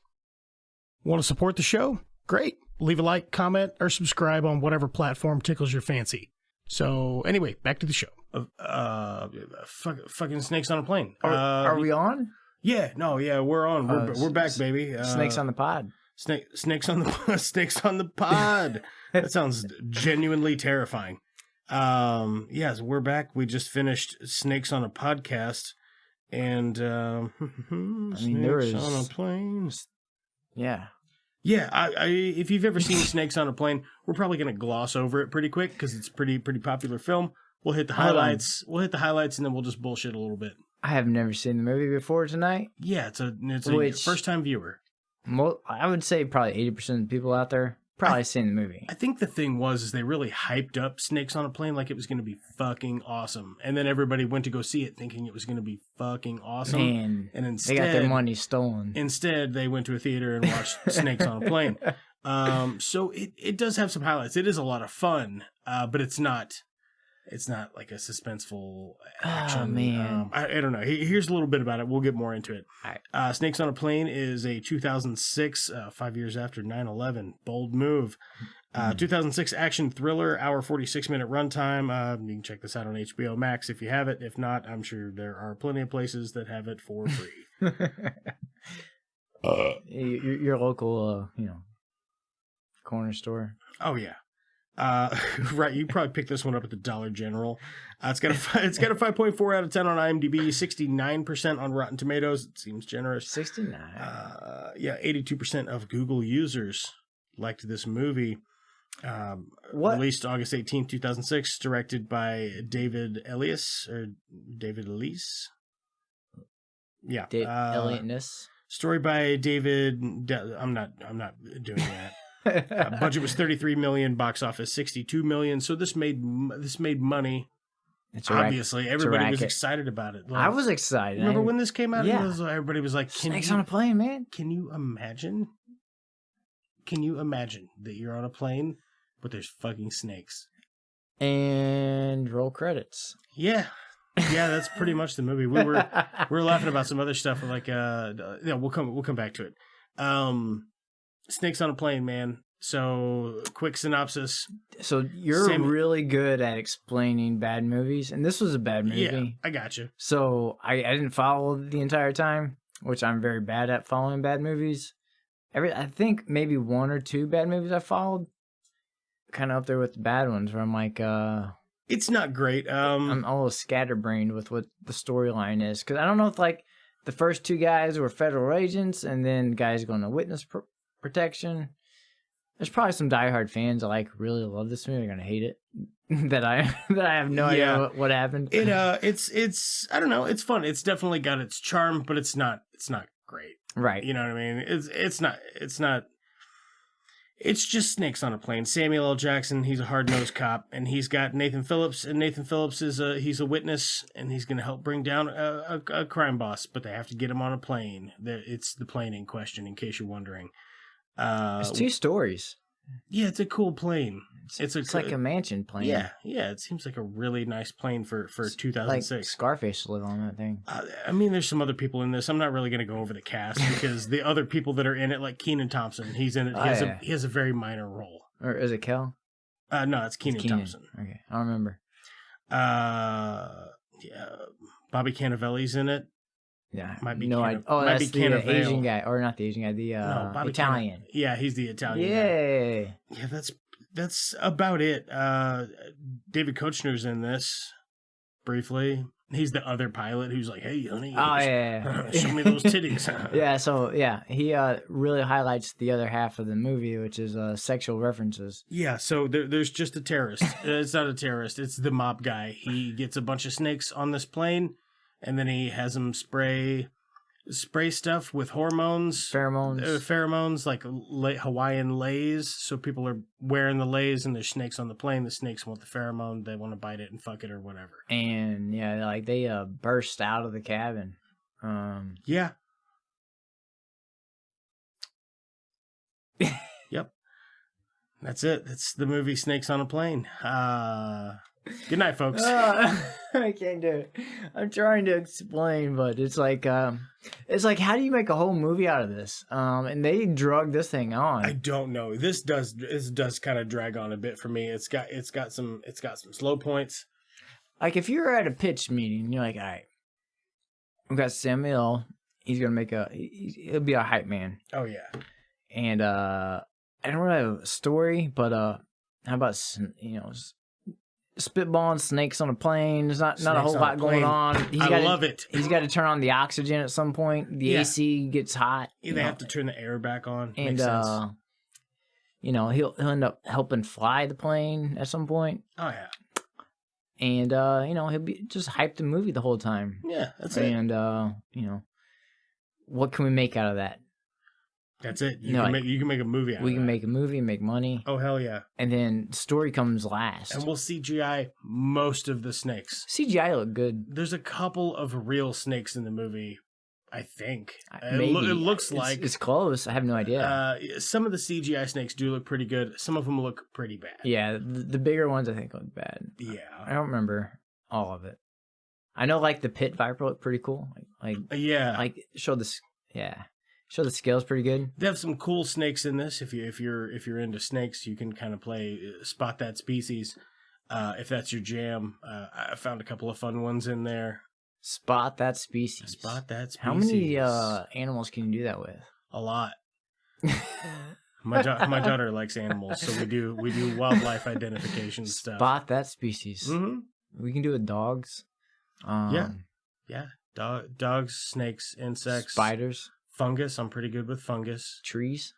Want to support the show? Great. Leave a like, comment, or subscribe on whatever platform tickles your fancy. So anyway, back to the show. Fucking Snakes on a Plane. Are we on? Yeah, we're on. We're back, baby. Snakes on the pod. Snakes on the pod. That sounds genuinely terrifying. Yes, we're back. We just finished Snakes on a Podcast, and Snakes on a Plane. Yeah. Yeah, if you've ever seen Snakes on a Plane, we're probably going to gloss over it pretty quick because it's pretty popular film. We'll hit the highlights. We'll hit the highlights, and then we'll just bullshit a little bit. I have never seen the movie before tonight. Yeah, it's a first time viewer. I would say probably 80% of the people out there probably seen the movie. I think the thing is they really hyped up Snakes on a Plane like it was going to be fucking awesome. And then everybody went to go see it thinking it was going to be fucking awesome. Man, and instead, they got their money stolen. Instead, they went to a theater and watched Snakes on a Plane. So it does have some highlights. It is a lot of fun, but it's not It's not like a suspenseful action. Oh, man. I don't know. Here's a little bit about it. We'll get more into it. All right. Snakes on a Plane is a 2006, 5 years after 9/11. Bold move. 2006 action thriller, hour 46-minute runtime. You can check this out on HBO Max if you have it. If not, I'm sure there are plenty of places that have it for free. Your local, corner store. Oh yeah. Right, you probably picked this one up at the Dollar General. It's got a 5.4 out of 10 on IMDb, 69% on Rotten Tomatoes. It seems generous. 69. 82% of Google users liked this movie. Released August 18, 2006, directed by David Elias or David Elise. Yeah, Elliotness. Story by David. I'm not doing that. Budget was $33 million, box office $62 million. So this made money. Obviously, everybody was excited about it. I was excited. Remember when this came out? Yeah. Everybody was like, "Snakes on a plane, man." Can you imagine? Can you imagine that you're on a plane, but there's fucking snakes? And roll credits. Yeah. Yeah, that's pretty much the movie. We were laughing about some other stuff. Like, we'll come back to it. Snakes on a Plane, man. So, quick synopsis. So you're really good at explaining bad movies, and this was a bad movie. Yeah, I got you. So I didn't follow the entire time, which I'm very bad at following bad movies. I think maybe one or two bad movies I followed, kind of up there with the bad ones, where I'm like, it's not great. I'm a little scatterbrained with what the storyline is, because I don't know if like the first two guys were federal agents, and then guys going to witness protection. There's probably some diehard fans that like really love this movie. They're gonna hate it. that I have no idea what happened. It's I don't know. It's fun. It's definitely got its charm, but it's not great. Right. You know what I mean? It's not. It's just Snakes on a Plane. Samuel L. Jackson, he's a hard-nosed cop, and he's got Nathan Phillips, and Nathan Phillips he's a witness, and he's going to help bring down a crime boss, but they have to get him on a plane. It's the plane in question, in case you're wondering. It's two stories. Yeah, it's a cool plane. It's like a mansion plane. Yeah. It seems like a really nice plane for 2006. Like Scarface live on that thing. I mean, there's some other people in this. I'm not really going to go over the cast because the other people that are in it, like Kenan Thompson, he's in it. He has a very minor role. Or is it Kel? No, it's Kenan Thompson. Okay, I don't remember. Bobby Cannavale's in it. Yeah, might be that's the Asian guy, or not the Asian guy, the Italian. Yeah, he's the Italian. Yay! Yeah, that's about it. David Koechner's in this briefly. He's the other pilot who's like, "Hey, honey, show me those titties." Yeah, so he really highlights the other half of the movie, which is sexual references. Yeah, so there's just a terrorist. It's not a terrorist. It's the mob guy. He gets a bunch of snakes on this plane. And then he has them spray stuff with pheromones, like Hawaiian leis. So people are wearing the leis and there's snakes on the plane. The snakes want the pheromone. They want to bite it and fuck it or whatever. And like they burst out of the cabin. Yeah. Yep. That's it. That's the movie Snakes on a Plane. Good night, folks. I can't do it. I'm trying to explain, but it's like how do you make a whole movie out of this? And they drug this thing on. I don't know. This does kind of drag on a bit for me. It's got some slow points. Like if you're at a pitch meeting, you're like, all right, we've got Samuel. He's gonna he'll be a hype man. Oh yeah. And I don't really have a story, but how about spitballing snakes on a plane? There's not a whole lot going on. I love it. He's got to turn on the oxygen at some point. The AC gets hot. They have to turn the air back on. And makes sense. He'll end up helping fly the plane at some point. Oh yeah. And he'll be just hyped the movie the whole time. Yeah, that's it. And what can we make out of that? That's it. You can make a movie out of it. We can make a movie and make money. Oh, hell yeah. And then story comes last. And we'll CGI most of the snakes. CGI look good. There's a couple of real snakes in the movie. I think. Maybe. It looks like. It's close. I have no idea. Some of the CGI snakes do look pretty good. Some of them look pretty bad. Yeah, the bigger ones I think look bad. Yeah. I don't remember all of it. I know like the pit viper looked pretty cool. Yeah. Like show the scales pretty good. They have some cool snakes in this. If you're into snakes, you can kind of play spot that species. If that's your jam, I found a couple of fun ones in there. Spot that species. Spot that species. How many animals can you do that with? A lot. My daughter likes animals, so we do wildlife identification stuff. Spot that species. Mm-hmm. We can do it with dogs. Yeah. Dogs, snakes, insects, spiders, fungus. I'm pretty good with fungus. Trees.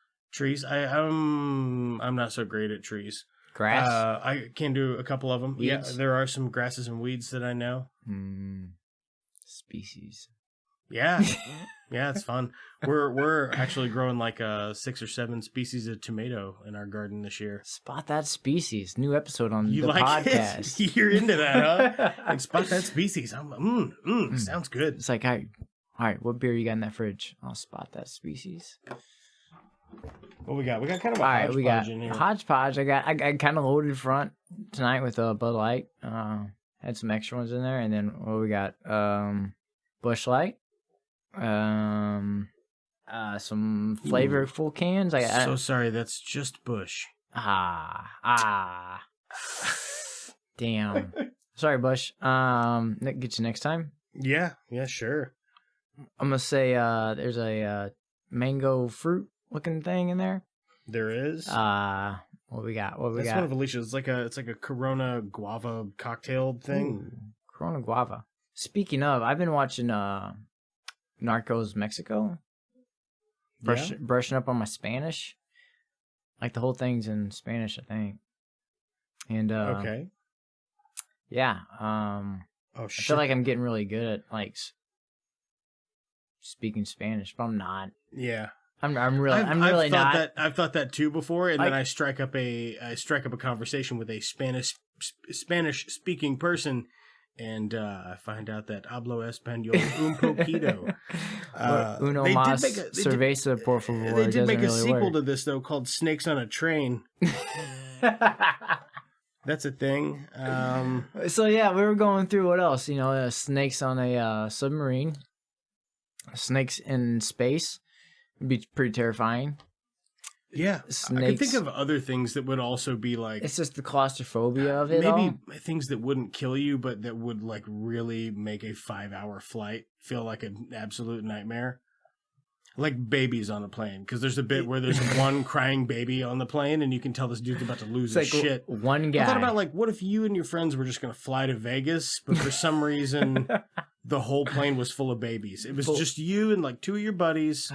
I'm not so great at trees. Grass. I can do a couple of them. Weeds? Yeah, there are some grasses and weeds that I know. Species. Yeah, yeah, it's fun. We're actually growing like 6 or 7 species of tomato in our garden this year. Spot that species. New episode on you the like podcast. It? You're into that, huh? Like spot that species. Sounds good. It's like, all right, what beer you got in that fridge? I'll spot that species. What we got? We got kind of a all right. hodgepodge We got in here. hodgepodge. I kind of loaded front tonight with a Bud Light. Had some extra ones in there, and then what we got? Busch Light. Some flavorful cans. So sorry, that's just Busch. Damn. Sorry, Busch. Get you next time. Yeah, sure. I'm gonna say there's a mango fruit looking thing in there. There is. What we got? That's one of Alicia's. It's like a Corona guava cocktail thing. Ooh, Corona guava. Speaking of, I've been watching Narcos Mexico. Brushing up on my Spanish. Like the whole thing's in Spanish, I think. And okay. Yeah. Oh I shit. feel like I'm getting really good at like speaking Spanish, but I'm not. Yeah. I'm really not. I've thought that too before, and then I strike up a conversation with a Spanish speaking person, and I find out that hablo español un poquito. Uno más cerveza, por favor. They did make a really sequel work. to this though, called Snakes on a Train. That's a thing. So yeah, we were going through what else? Snakes on a submarine, snakes in space. It'd be pretty terrifying. Yeah, Snakes. I can think of other things that would also be like. It's just the claustrophobia of it. Maybe all. things that wouldn't kill you, but that would like really make a 5-hour flight feel like an absolute nightmare. Like babies on a plane, because there's a bit where there's one crying baby on the plane, and you can tell this dude's about to lose his shit. One guy. I thought about like, what if you and your friends were just going to fly to Vegas, but for some reason the whole plane was full of babies. It was just you and like 2 of your buddies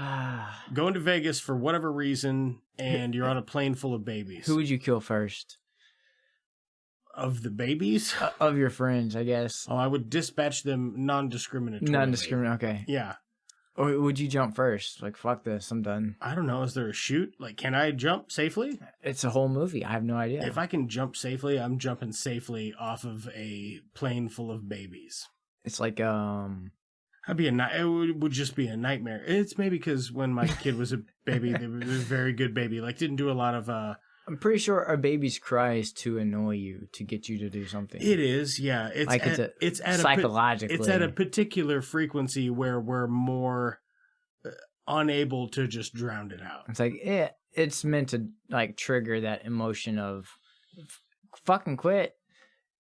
going to Vegas for whatever reason, and you're on a plane full of babies. Who would you kill first? Of the babies? Of your friends, I guess. Oh, I would dispatch them non-discriminatorily. Okay. Yeah. Or would you jump first? Like, fuck this, I'm done. I don't know. Is there a chute? Like, can I jump safely? It's a whole movie. I have no idea. If I can jump safely, I'm jumping safely off of a plane full of babies. It's like, it would just be a nightmare. It's maybe because when my kid was a baby, they were a very good baby. Like, didn't do a lot of, I'm pretty sure a baby's cry is to annoy you, to get you to do something. It is, yeah. It's psychologically. It's at a particular frequency where we're more unable to just drown it out. It's like it's meant to like trigger that emotion of fucking quit,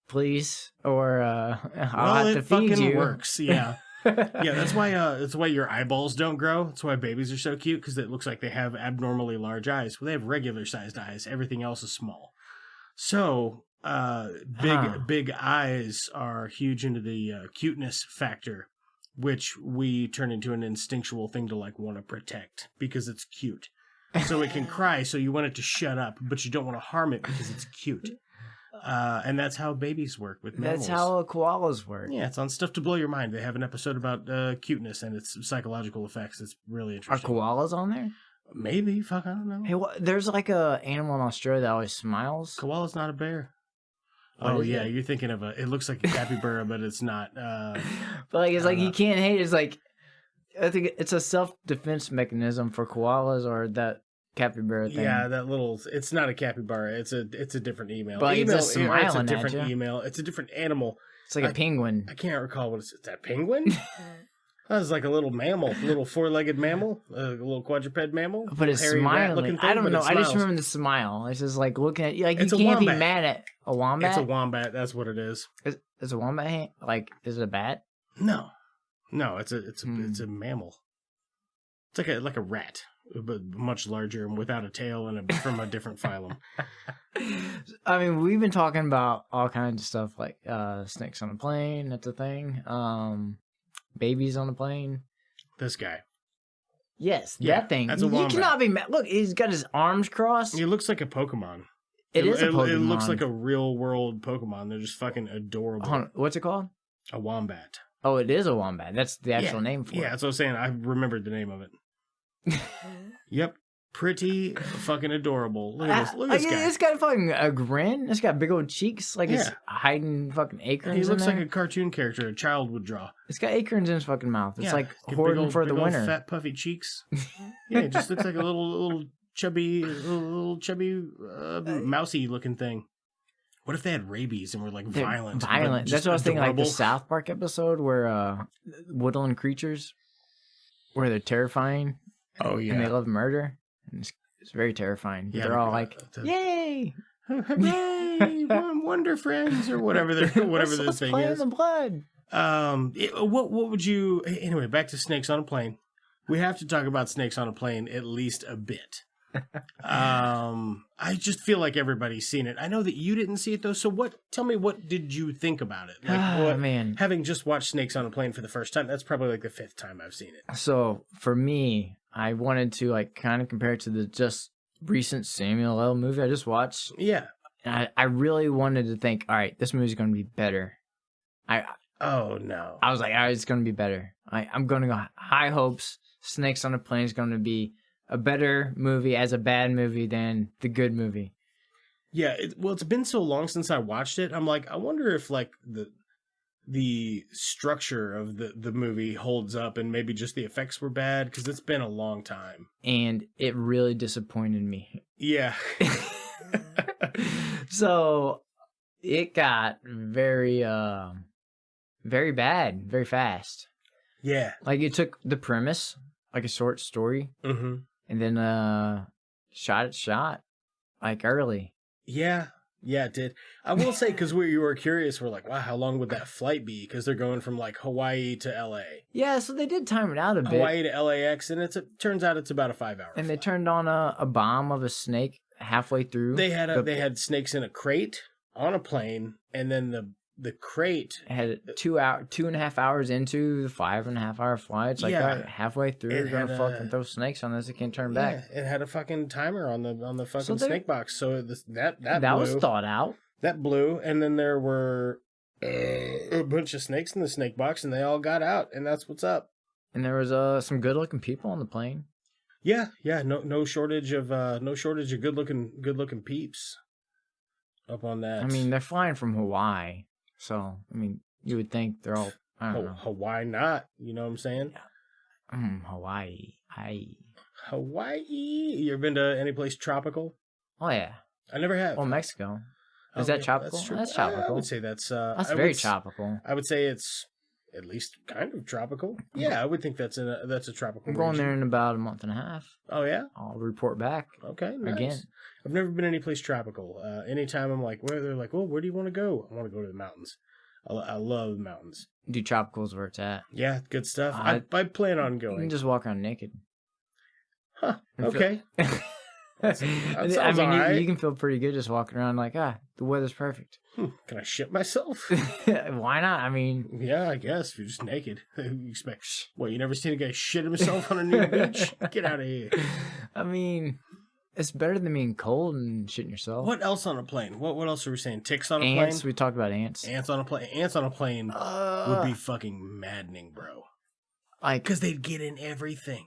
please, or I'll have to feed you. It fucking works, yeah. Yeah, that's why your eyeballs don't grow. That's why babies are so cute, because it looks like they have abnormally large eyes. Well, they have regular sized eyes. Everything else is small. So big eyes are huge into the cuteness factor, which we turn into an instinctual thing to like want to protect because it's cute. So it can cry, so you want it to shut up, but you don't want to harm it because it's cute. And that's how babies work with mammals. That's how koalas work. Yeah, it's on Stuff to Blow Your Mind. They have an episode about cuteness and its psychological effects. It's really interesting. Are koalas on there? Maybe. Fuck, I don't know. Hey, there's like a animal in Australia that always smiles. Koala's not a bear. Oh, yeah, you're thinking of it looks like a capybara, but it's not. But like, it's like you can't hate it. I think it's a self-defense mechanism for koalas or that capybara thing. Yeah, that little. It's not a capybara. It's a different email. But email, it's a it's a different at you. email. It's a different animal. It's like a penguin. I can't recall what it's. Is that penguin? That was like a little mammal, a little four-legged mammal, a little quadruped mammal. But it's smiling. I don't know. I just remember the smile. It's just like looking at you. Like, you can't be mad at a wombat. It's a wombat. That's what it is. Is a wombat like? Is it a bat? No, it's a mammal. It's like a rat, but much larger and without a tail and from a different phylum. I mean, we've been talking about all kinds of stuff like snakes on a plane. That's a thing. Babies on a plane. This guy. Yes, that thing. That's a wombat. You cannot be mad. Look, he's got his arms crossed. He looks like a Pokemon. It is a Pokemon. It looks like a real world Pokemon. They're just fucking adorable. What's it called? A wombat. Oh, it is a wombat. That's the actual name for it. Yeah, that's what I was saying. I remembered the name of it. Yep. Pretty fucking adorable. Look at this guy. It's got fucking a grin. It's got big old cheeks. Like it's hiding fucking acorns. He looks in there. like a cartoon character a child would draw. It's got acorns in his fucking mouth. It's like hoarding for the big winter. Old fat puffy cheeks. Yeah, it just looks like a little chubby mousy looking thing. What if they had rabies and were like violent? Violent. That's what I was thinking. Like the South Park episode where woodland creatures, where they're terrifying. Oh yeah, and they love murder. And it's very terrifying. Yeah, they're all like, "Yay, hooray, Wonder Friends," or whatever their thing play is. In the blood. What would you? Anyway, back to snakes on a plane. We have to talk about snakes on a plane at least a bit. I just feel like everybody's seen it. I know that you didn't see it though. So tell me, what did you think about it? Like, man, having just watched Snakes on a Plane for the first time, that's probably like the 5th time I've seen it. So for me, I wanted to like kind of compare it to the just recent Samuel L. movie I just watched. Yeah. And I really wanted to think, all right, this movie's going to be better. Oh no. I was like, all right, it's going to be better. I'm going to go high hopes. Snakes on a Plane is going to be a better movie as a bad movie than the good movie. Yeah, it's been so long since I watched it. I'm like, I wonder if like the structure of the movie holds up and maybe just the effects were bad because it's been a long time. And it really disappointed me. Yeah. So it got very very bad, very fast. Yeah. Like it took the premise, like a short story, mm-hmm. and then shot like early. Yeah, it did. I will say, because you were curious, we're like, wow, how long would that flight be? Because they're going from like Hawaii to LA. Yeah, so they did time it out a bit. Hawaii to LAX, and turns out it's about a 5-hour And flight. they turned on a bomb of a snake halfway through. They had snakes in a crate on a plane, and then the crate had 2.5 hours into the 5.5 hour flight. It's like halfway through, you're gonna fucking throw snakes on this. It can't turn back. It had a fucking timer on the fucking snake box. So that blew. Was thought out. That blew, and then there were a bunch of snakes in the snake box, and they all got out, and that's what's up. And there was some good looking people on the plane. Yeah, no shortage of good looking peeps up on that. I mean, they're flying from Hawaii. So, I mean, you would think they're all, I don't know. Hawaii not, you know what I'm saying? Yeah. Hawaii. Hawaii. You ever been to any place tropical? Oh, yeah. I never have. Well, Mexico. Is that tropical? That's tropical. I would say that's very tropical. I would say it's at least kind of tropical. Yeah, I would think that's a tropical I'm going region. there in about a month and a half. Oh, yeah? I'll report back. Okay, nice. Again. I've never been any place tropical. Anytime I'm like, they're like, well, where do you want to go? I want to go to the mountains. I love the mountains. Dude, tropical's where it's at. Yeah, good stuff. I plan on going. You can just walk around naked. Huh, okay. That sounds I mean, right. you can feel pretty good just walking around like, the weather's perfect. Can I shit myself? Why not? I mean... Yeah, I guess. If you're just naked. You expect... What, you never seen a guy shit himself on a nude beach? Get out of here. I mean... It's better than being cold and shitting yourself. What else on a plane? What else are we saying? Ticks on a plane? Ants. We talked about ants. Ants on a plane. Ants on a plane would be fucking maddening, bro. Like, because they'd get in everything.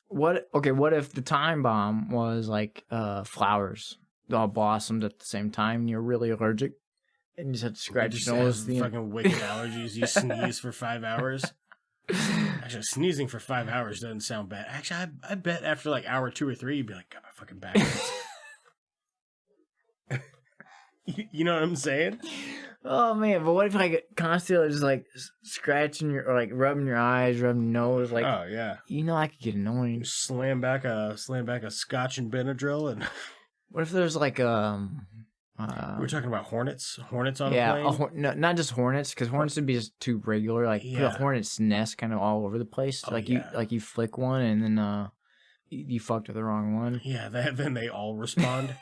What if the time bomb was like flowers that all blossomed at the same time and you're really allergic and you just had to scratch your nose? Fucking wicked allergies. You sneeze for 5 hours. Actually, sneezing for 5 hours doesn't sound bad. Actually, I bet after like hour 2 or 3, you'd be like, God, my fucking back hurts. You know what I'm saying? Oh man, but what if like constantly just like scratching your or like rubbing your eyes, rubbing your nose, like Oh yeah. I could get annoying. Slam back a Scotch and Benadryl, and What if there's like we're talking about hornets on yeah, a plane. no, not just hornets, because hornets would be just too regular. Like put a hornet's nest kind of all over the place. Oh, you flick one and then you fucked with the wrong one. Yeah, then they all respond.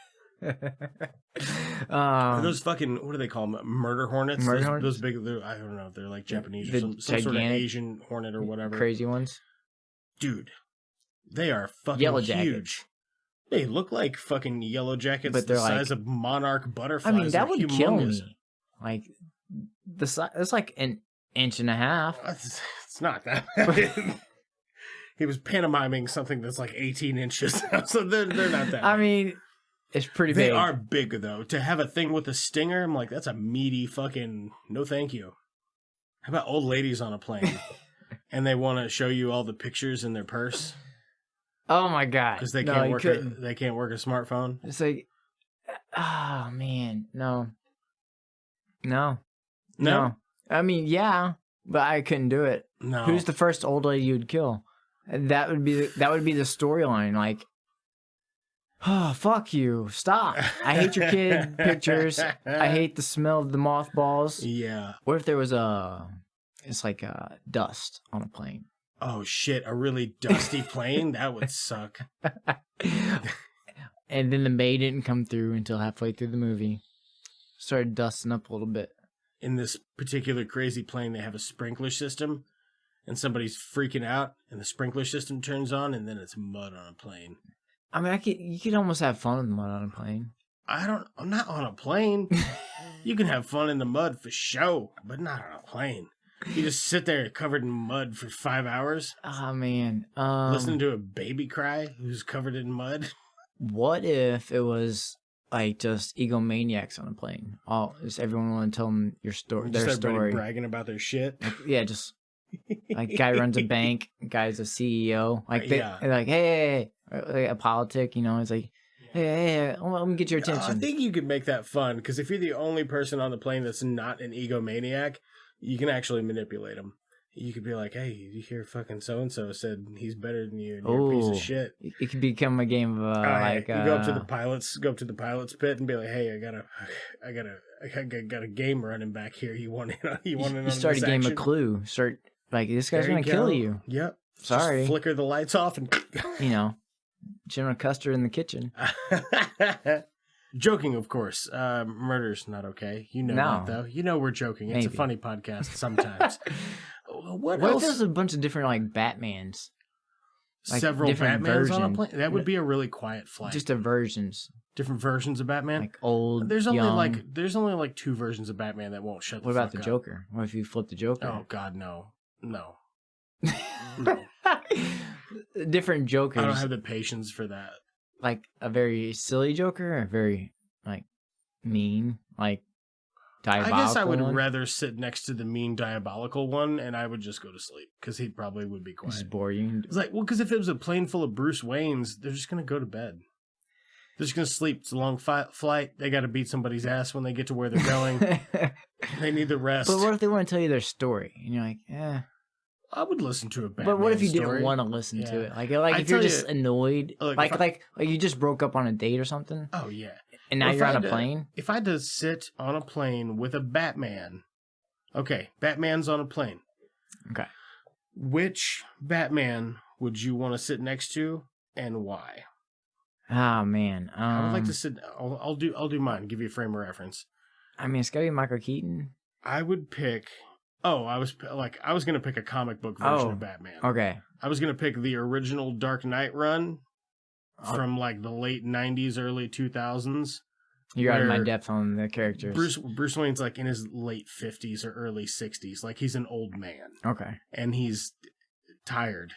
Those fucking, what do they call them? Murder hornets? Those big, I don't know if they're like Japanese or some sort of Asian hornet or whatever. Crazy ones. Dude, they are fucking Yellow huge. jackets. They look like fucking yellow jackets, but the they're size like, of monarch butterflies. I mean, that would humongous. kill me. Like, the size, it's like an inch and a half. It's not that bad. He was pantomiming something that's like 18 inches, so they're not that big. I mean, it's pretty big. They are big, though. To have a thing with a stinger, I'm like, that's a meaty fucking, no thank you. How about old ladies on a plane? And they want to show you all the pictures in their purse? Oh my god! Because they can't work. They can't work a smartphone. It's like, oh man, no. I mean, yeah, but I couldn't do it. No. Who's the first old lady you'd kill? That would be the storyline. Like, oh fuck you! Stop! I hate your kid pictures. I hate the smell of the mothballs. Yeah. What if there was it's like dust on a plane? Oh shit, a really dusty plane? That would suck. And then the maid didn't come through until halfway through the movie. Started dusting up a little bit. In this particular crazy plane, they have a sprinkler system, and somebody's freaking out, and the sprinkler system turns on, and then it's mud on a plane. I mean, you could almost have fun with mud on a plane. I'm not on a plane. You can have fun in the mud for show, but not on a plane. You just sit there covered in mud for 5 hours. Oh, man. Listening to a baby cry who's covered in mud. What if it was like just egomaniacs on a plane? Just everyone want to tell them their story. Bragging about their shit. Like, yeah, just like guy runs a bank, guy's a CEO. Like they're like, hey, like a politic, it's like, hey, let me get your attention. I think you could make that fun, because if you're the only person on the plane that's not an egomaniac, you can actually manipulate them. You could be like, hey, you hear fucking so-and-so said he's better than you and you're a piece of shit. It could become a game of like... You go up to the pilot's pit and be like, hey, I got a game running back here. You want in on You start a game of Clue. Start, like, this guy's going to kill you. Yep. Sorry. Just flicker the lights off and... General Custer in the kitchen. Joking, of course. Murder's not okay. You know that, though. You know we're joking. It's a funny podcast sometimes. What else? If there's a bunch of different, like, Batmans? Like, several Batmans versions on a plane? That would be a really quiet flight. Just versions. Different versions of Batman? Like old, There's only young. like 2 versions of Batman that won't shut the fuck up. What about the Joker? What if you flip the Joker? Oh, God, no. No. Different Jokers. I don't have the patience for that. Like a very silly Joker, or a very like mean, like diabolical. I guess I would one? rather sit next to the mean diabolical one, and I would just go to sleep, because he probably would be quiet. Just bore you. It's like, well, because if it was a plane full of Bruce Waynes, they're just gonna go to bed. They're just gonna sleep. It's a long flight. They got to beat somebody's ass when they get to where they're going. They need the rest. But what if they want to tell you their story, and you're like, I would listen to a Batman But what if you story. didn't want to listen to it? Like if you're just annoyed, look, like you just broke up on a date or something. Oh yeah. And now you're on a plane. If I had to sit on a plane with a Batman, okay, Batman's on a plane. Okay. Which Batman would you want to sit next to, and why? Oh man, I would like to sit. I'll do mine. Give you a frame of reference. I mean, it's gotta be Michael Keaton. I would pick. Oh, I was going to pick a comic book version of Batman. Okay. I was going to pick the original Dark Knight run from like the late 90s, early 2000s. You're out of my depth on the characters. Bruce Wayne's like in his late 50s or early 60s. Like he's an old man. Okay. And he's tired.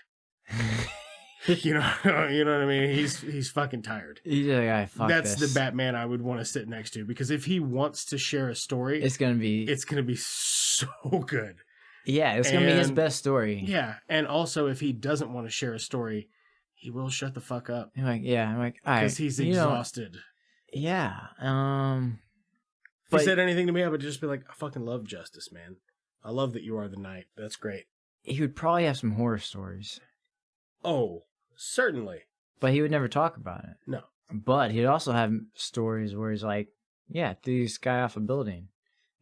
You know what I mean? He's fucking tired. He's like, fuck That's this. the Batman I would want to sit next to, because if he wants to share a story, it's gonna be so good. Yeah, it's going to be his best story. Yeah, and also if he doesn't want to share a story, he will shut the fuck up. I'm like, all right. Because he's exhausted. Yeah. If he said anything to me, I would just be like, I fucking love justice, man. I love that you are the knight. That's great. He would probably have some horror stories. Oh, certainly. But he would never talk about it. No. But he'd also have stories where he's like, threw this guy off a building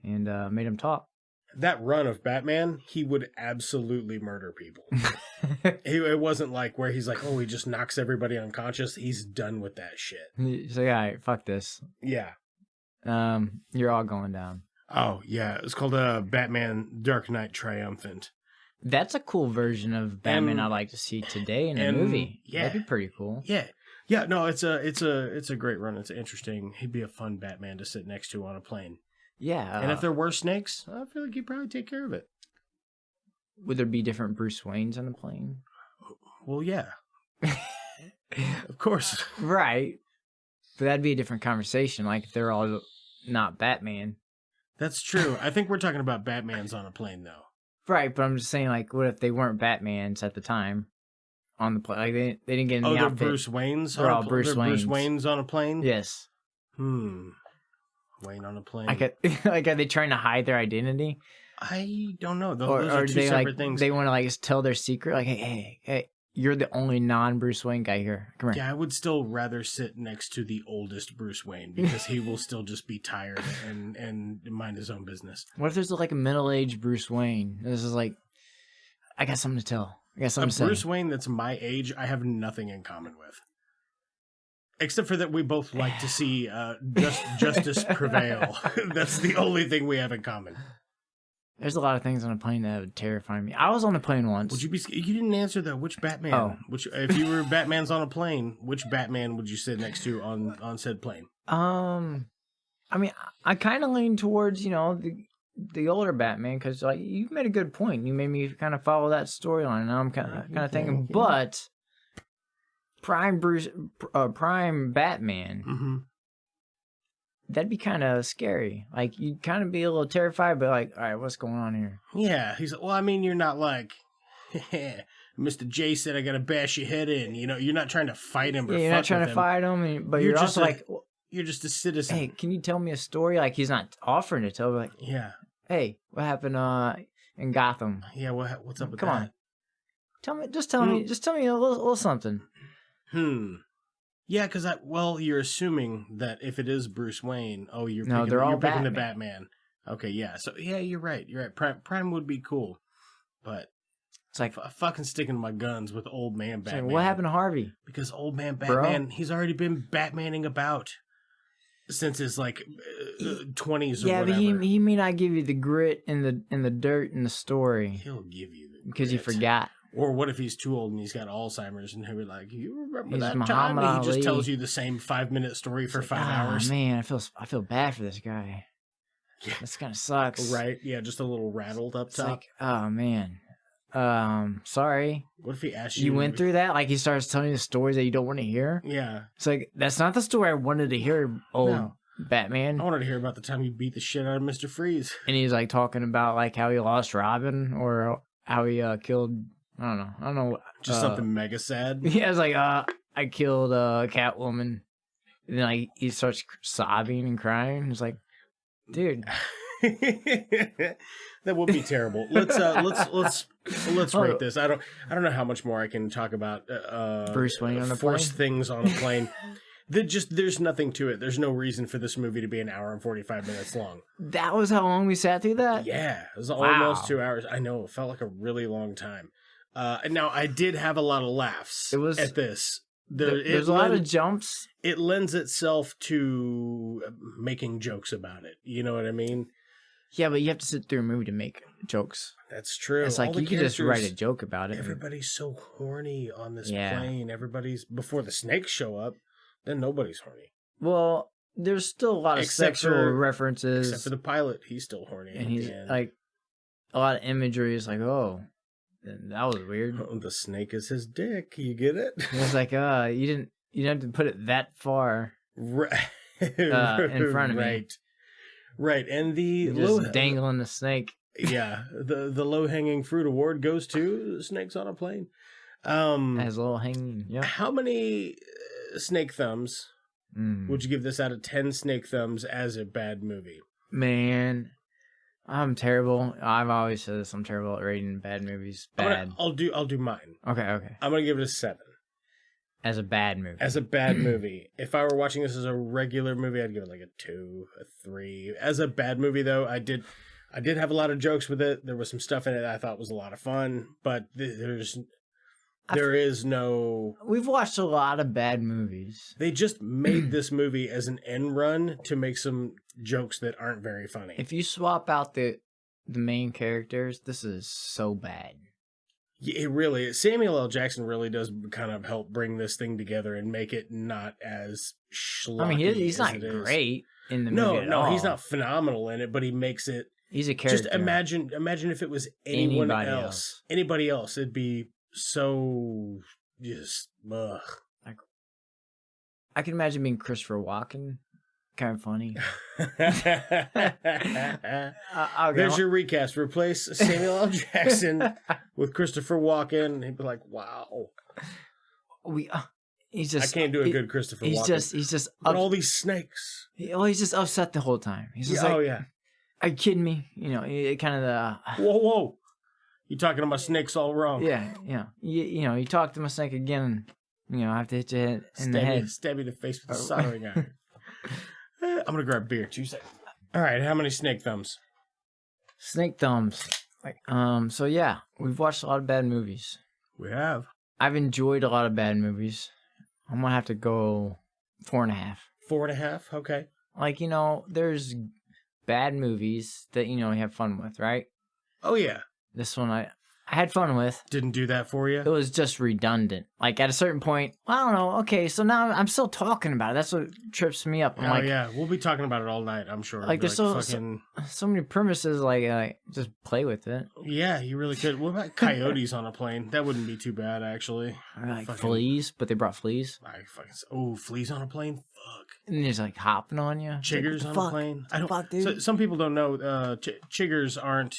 and made him talk. That run of Batman, he would absolutely murder people. It wasn't like where he's like, he just knocks everybody unconscious. He's done with that shit. He's like, all right, fuck this. Yeah. You're all going down. Oh, yeah. It's called Batman Dark Knight Triumphant. That's a cool version of Batman I'd like to see today in a movie. Yeah. That'd be pretty cool. Yeah. Yeah, no, it's a great run. It's interesting. He'd be a fun Batman to sit next to on a plane. Yeah. And if there were snakes, I feel like he'd probably take care of it. Would there be different Bruce Waynes on the plane? Well, yeah. Of course. Right. But that'd be a different conversation. Like, if they're all not Batman. That's true. I think we're talking about Batmans on a plane, though. Right, but I'm just saying, like, what if they weren't Batmans at the time on the plane? Like, they didn't get in the outfit. Oh, they're Bruce Waynes? They're all Bruce Waynes. Bruce Waynes on a plane? Yes. Wayne on a plane. Like, are they trying to hide their identity? I don't know. Those or are two they separate like things. they want to like tell their secret? Like, hey, you're the only non-Bruce Wayne guy here. Come here. Yeah, I would still rather sit next to the oldest Bruce Wayne because he will still just be tired and mind his own business. What if there's like a middle-aged Bruce Wayne? This is like, I got something to tell. I got something to say. Bruce Wayne that's my age, I have nothing in common with. Except for that we both like to see justice prevail. That's the only thing we have in common. There's a lot of things on a plane that would terrify me. I was on a plane once. Would you be? You didn't answer though. Which Batman? Oh. If you were Batman's on a plane, which Batman would you sit next to on said plane? I mean, I kind of lean towards the older Batman because like you made a good point. You made me kind of follow that storyline. And I'm kind of thinking, but prime Batman. Mm-hmm. That'd be kind of scary. Like, you'd kind of be a little terrified, but like, all right, what's going on here? Yeah, he's well, I mean, you're not like, Mr. J said I gotta bash your head in. You're not trying to fight him or you're not trying to fight him, but you're also like... You're just a citizen. Hey, can you tell me a story? Like, he's not offering to tell, but like... Yeah. Hey, what happened in Gotham? Yeah, what's up with Come that? on. Tell me a little something. Yeah, because you're assuming that if it is Bruce Wayne, you're picking the Batman. Okay, yeah. So yeah, you're right. Prime would be cool, but it's like fucking sticking to my guns with old man Batman. Like, what happened to Harvey? Because old man Batman, he's already been Batmaning about since his 20s or whatever. Yeah, but he may not give you the grit and the dirt in the story. He'll give you the because grit. you forgot. Or what if he's too old and he's got Alzheimer's and he'll be like, you remember he's that Muhammad time? He just Ali. tells you the same 5-minute story for 5 hours. Man, I feel bad for this guy. Yeah. This kind of sucks. Right? Yeah, just a little rattled up top. Like, oh man. Sorry. What if he asks you? You went through that? Like he starts telling you the stories that you don't want to hear? Yeah. It's like, that's not the story I wanted to hear, Batman. I wanted to hear about the time you beat the shit out of Mr. Freeze. And he's like talking about like how he lost Robin or how he killed... I don't know. Just something mega sad. Yeah, it's like, I killed Catwoman. And then like he starts sobbing and crying. It's like, dude, that would be terrible. Let's rate this. I don't know how much more I can talk about. Bruce Wayne on a force plane? things on a plane. There's nothing to it. There's no reason for this movie to be an hour and 45 minutes long. That was how long we sat through that? Yeah, it was almost 2 hours. I know, it felt like a really long time. And now I did have a lot of laughs at this. There's a lot of jumps. It lends itself to making jokes about it. You know what I mean? Yeah, but you have to sit through a movie to make jokes. That's true. It's like you could just write a joke about it. Everybody's so horny on this plane. Before the snakes show up, then nobody's horny. Well, there's still a lot of sexual references. Except for the pilot. He's still horny. And he's like, a lot of imagery is like, oh, that was weird. Oh, the snake is his dick. You get it? It's like, you didn't have to put it that far in front of me. Right. And the just dangling the snake. Yeah, the low hanging fruit award goes to Snakes on a Plane. As low hanging. Yeah. How many snake thumbs would you give this out of 10 snake thumbs as a bad movie? Man, I'm terrible. I've always said this. I'm terrible at rating bad movies. Bad. I'll do mine. Okay. I'm gonna give it a 7. As a bad movie. As a bad movie. If I were watching this as a regular movie, I'd give it like a 2, a 3. As a bad movie, though, I did have a lot of jokes with it. There was some stuff in it I thought was a lot of fun, but there is no... We've watched a lot of bad movies. They just made this movie as an end run to make some jokes that aren't very funny. If you swap out the main characters, this is so bad. Yeah, it really is. Samuel L. Jackson really does kind of help bring this thing together and make it not as schlocky. I mean, he's not great in the movie at all. No, he's not phenomenal in it, but he makes it... He's a character. Just imagine if it was anyone else. Anybody else, it'd be so just ugh. Like, I can imagine being Christopher Walken. Kind of funny. There's your recast. Replace Samuel L. Jackson with Christopher Walken. He'd be like, "Wow." He's just. I can't do a good Christopher Walken. He's just. But all these snakes. He's just upset the whole time. He's just like, "Oh yeah, are you kidding me?" You know, kind of the. Whoa! You talking to my snakes all wrong? Yeah. You talk to my snake again. I have to hit you in the head. Stab you in the face with a soldering iron. I'm gonna grab beer. 2 seconds. All right, how many snake thumbs? Snake thumbs. So yeah, we've watched a lot of bad movies. We have. I've enjoyed a lot of bad movies. I'm gonna have to go 4.5. 4.5. Okay. Like, there's bad movies that you have fun with, right? Oh yeah. This one I had fun with. Didn't do that for you? It was just redundant. Like, at a certain point, I don't know. Okay, so now I'm still talking about it. That's what trips me up. Yeah. We'll be talking about it all night, I'm sure. Like, there's so many premises, like, just play with it. Yeah, you really could. What about coyotes on a plane? That wouldn't be too bad, actually. Or like fleas, but they brought fleas. Fleas on a plane? Fuck. And there's, like, hopping on you. Chiggers on a plane? Dude. So, some people don't know, chiggers aren't...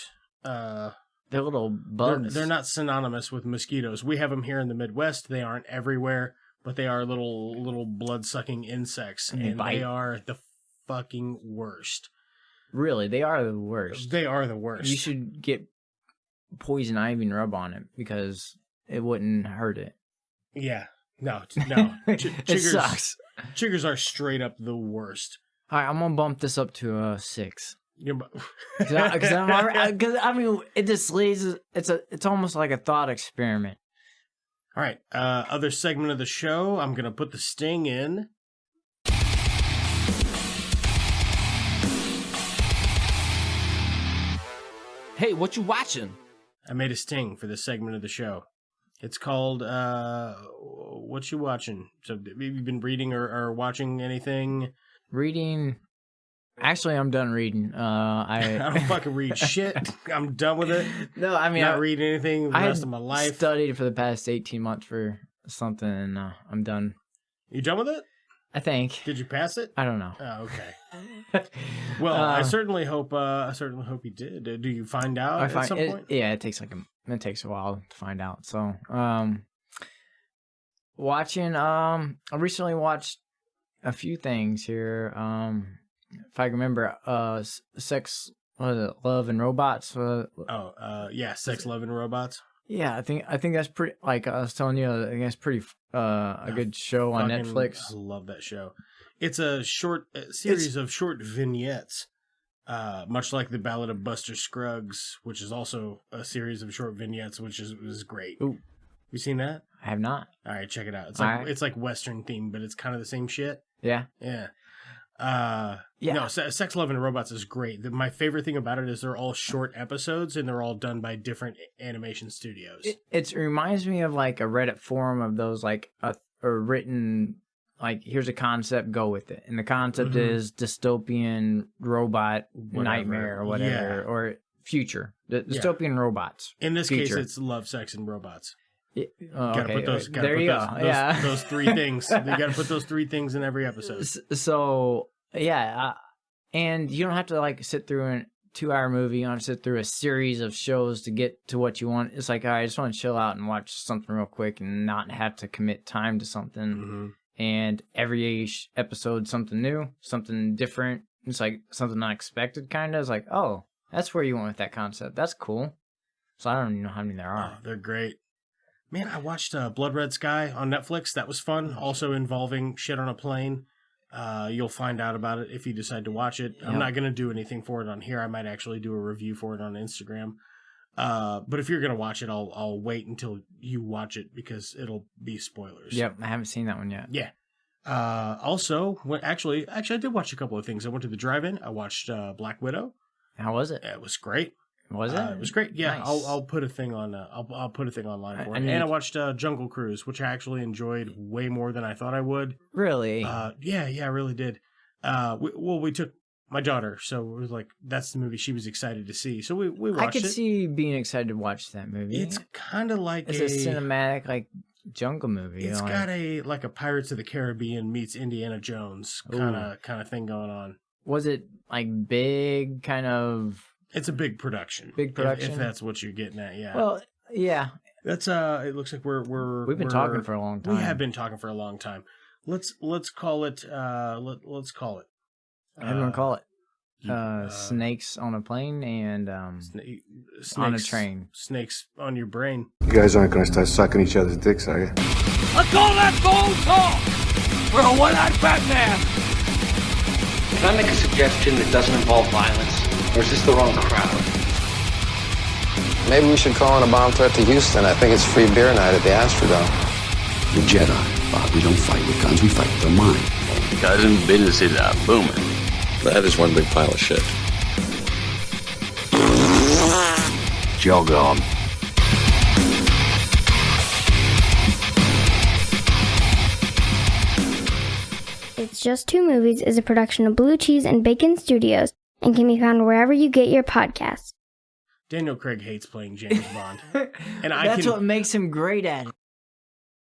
They're little bugs. They're not synonymous with mosquitoes. We have them here in the Midwest. They aren't everywhere, but they are little blood-sucking insects, and they are the fucking worst. Really, they are the worst. They are the worst. You should get poison ivy and rub on it because it wouldn't hurt it. Yeah. No. It sucks. Chiggers are straight up the worst. All right, I'm going to bump this up to a 6. Because I mean, it just leads. It's almost like a thought experiment. All right, other segment of the show. I'm gonna put the sting in. Hey, what you watching? I made a sting for this segment of the show. It's called "What You Watching." So, have you been reading or watching anything? Reading. Actually, I'm done reading. I don't fucking read shit. I'm done with it. No, I mean, not reading anything the rest of my life. I studied for the past 18 months for something, and I'm done. You done with it? I think. Did you pass it? I don't know. Oh, okay. Well, I certainly hope you did. Do you find out at some point? Yeah, it takes a while to find out. So, watching. I recently watched a few things here. If I remember, Sex, Love and Robots. Sex, Love and Robots. Yeah, I think that's pretty. Like I was telling you, I think that's pretty a good show on Netflix. I love that show. It's a series of short vignettes, much like the Ballad of Buster Scruggs, which is also a series of short vignettes, which is great. Ooh. You seen that? I have not. All right, check it out. It's like Western themed, but it's kind of the same shit. Yeah. Yeah. No, Sex, Love, and Robots is great. My favorite thing about it is they're all short episodes and they're all done by different animation studios. It reminds me of like a Reddit forum of those like a written like here's a concept, go with it, and the concept is dystopian robot nightmare or whatever or future dystopian robots. In this case, it's Love, Sex, and Robots. Okay. There you go. Yeah, those 3 things. You got to put those 3 things in every episode. So yeah, and you don't have to like sit through 2-hour movie, you want to sit through a series of shows to get to what you want. It's like, all right, I just want to chill out and watch something real quick and not have to commit time to something. Mm-hmm. And every episode, something new, something different. It's like something unexpected, kind of. It's like, oh, that's where you went with that concept. That's cool. So I don't even know how many there are. Oh, they're great. Man, I watched Blood Red Sky on Netflix. That was fun. Also involving shit on a plane. You'll find out about it if you decide to watch it. Yep. I'm not going to do anything for it on here. I might actually do a review for it on Instagram. But if you're going to watch it, I'll wait until you watch it because it'll be spoilers. Yep, I haven't seen that one yet. Yeah. Also, actually, I did watch a couple of things. I went to the drive-in. I watched Black Widow. How was it? It was great. Was it? It was great. Yeah, Nice. I'll put a thing on. I'll put a thing online for it. And I watched Jungle Cruise, which I actually enjoyed way more than I thought I would. Really? Yeah, I really did. We took my daughter, so it was like that's the movie she was excited to see. So we watched it. I could see being excited to watch that movie. It's kind of like it's a cinematic like jungle movie. It's got a Pirates of the Caribbean meets Indiana Jones kind of thing going on. Was it like big kind of? It's a big production. Big production. If that's what you're getting at, yeah. Well, yeah. That's it looks like we've been talking for a long time. We have been talking for a long time. Let's call it let's call it. Everyone call it snakes on a plane and snakes on a train. Snakes on your brain. You guys aren't going to start sucking each other's dicks, are you? Let's call that phone talk! We're a one-eyed Batman! Can I make a suggestion that doesn't involve violence? Or is this the wrong crowd? Maybe we should call in a bomb threat to Houston. I think it's free beer night at the Astrodome. The Jedi, Bob. We don't fight with guns, we fight with our mind. Cousin, businesses are booming. That is one big pile of shit. Jog on. It's Just Two Movies is a production of Blue Cheese and Bacon Studios and can be found wherever you get your podcasts. Daniel Craig hates playing James Bond. And That's what makes him great at it.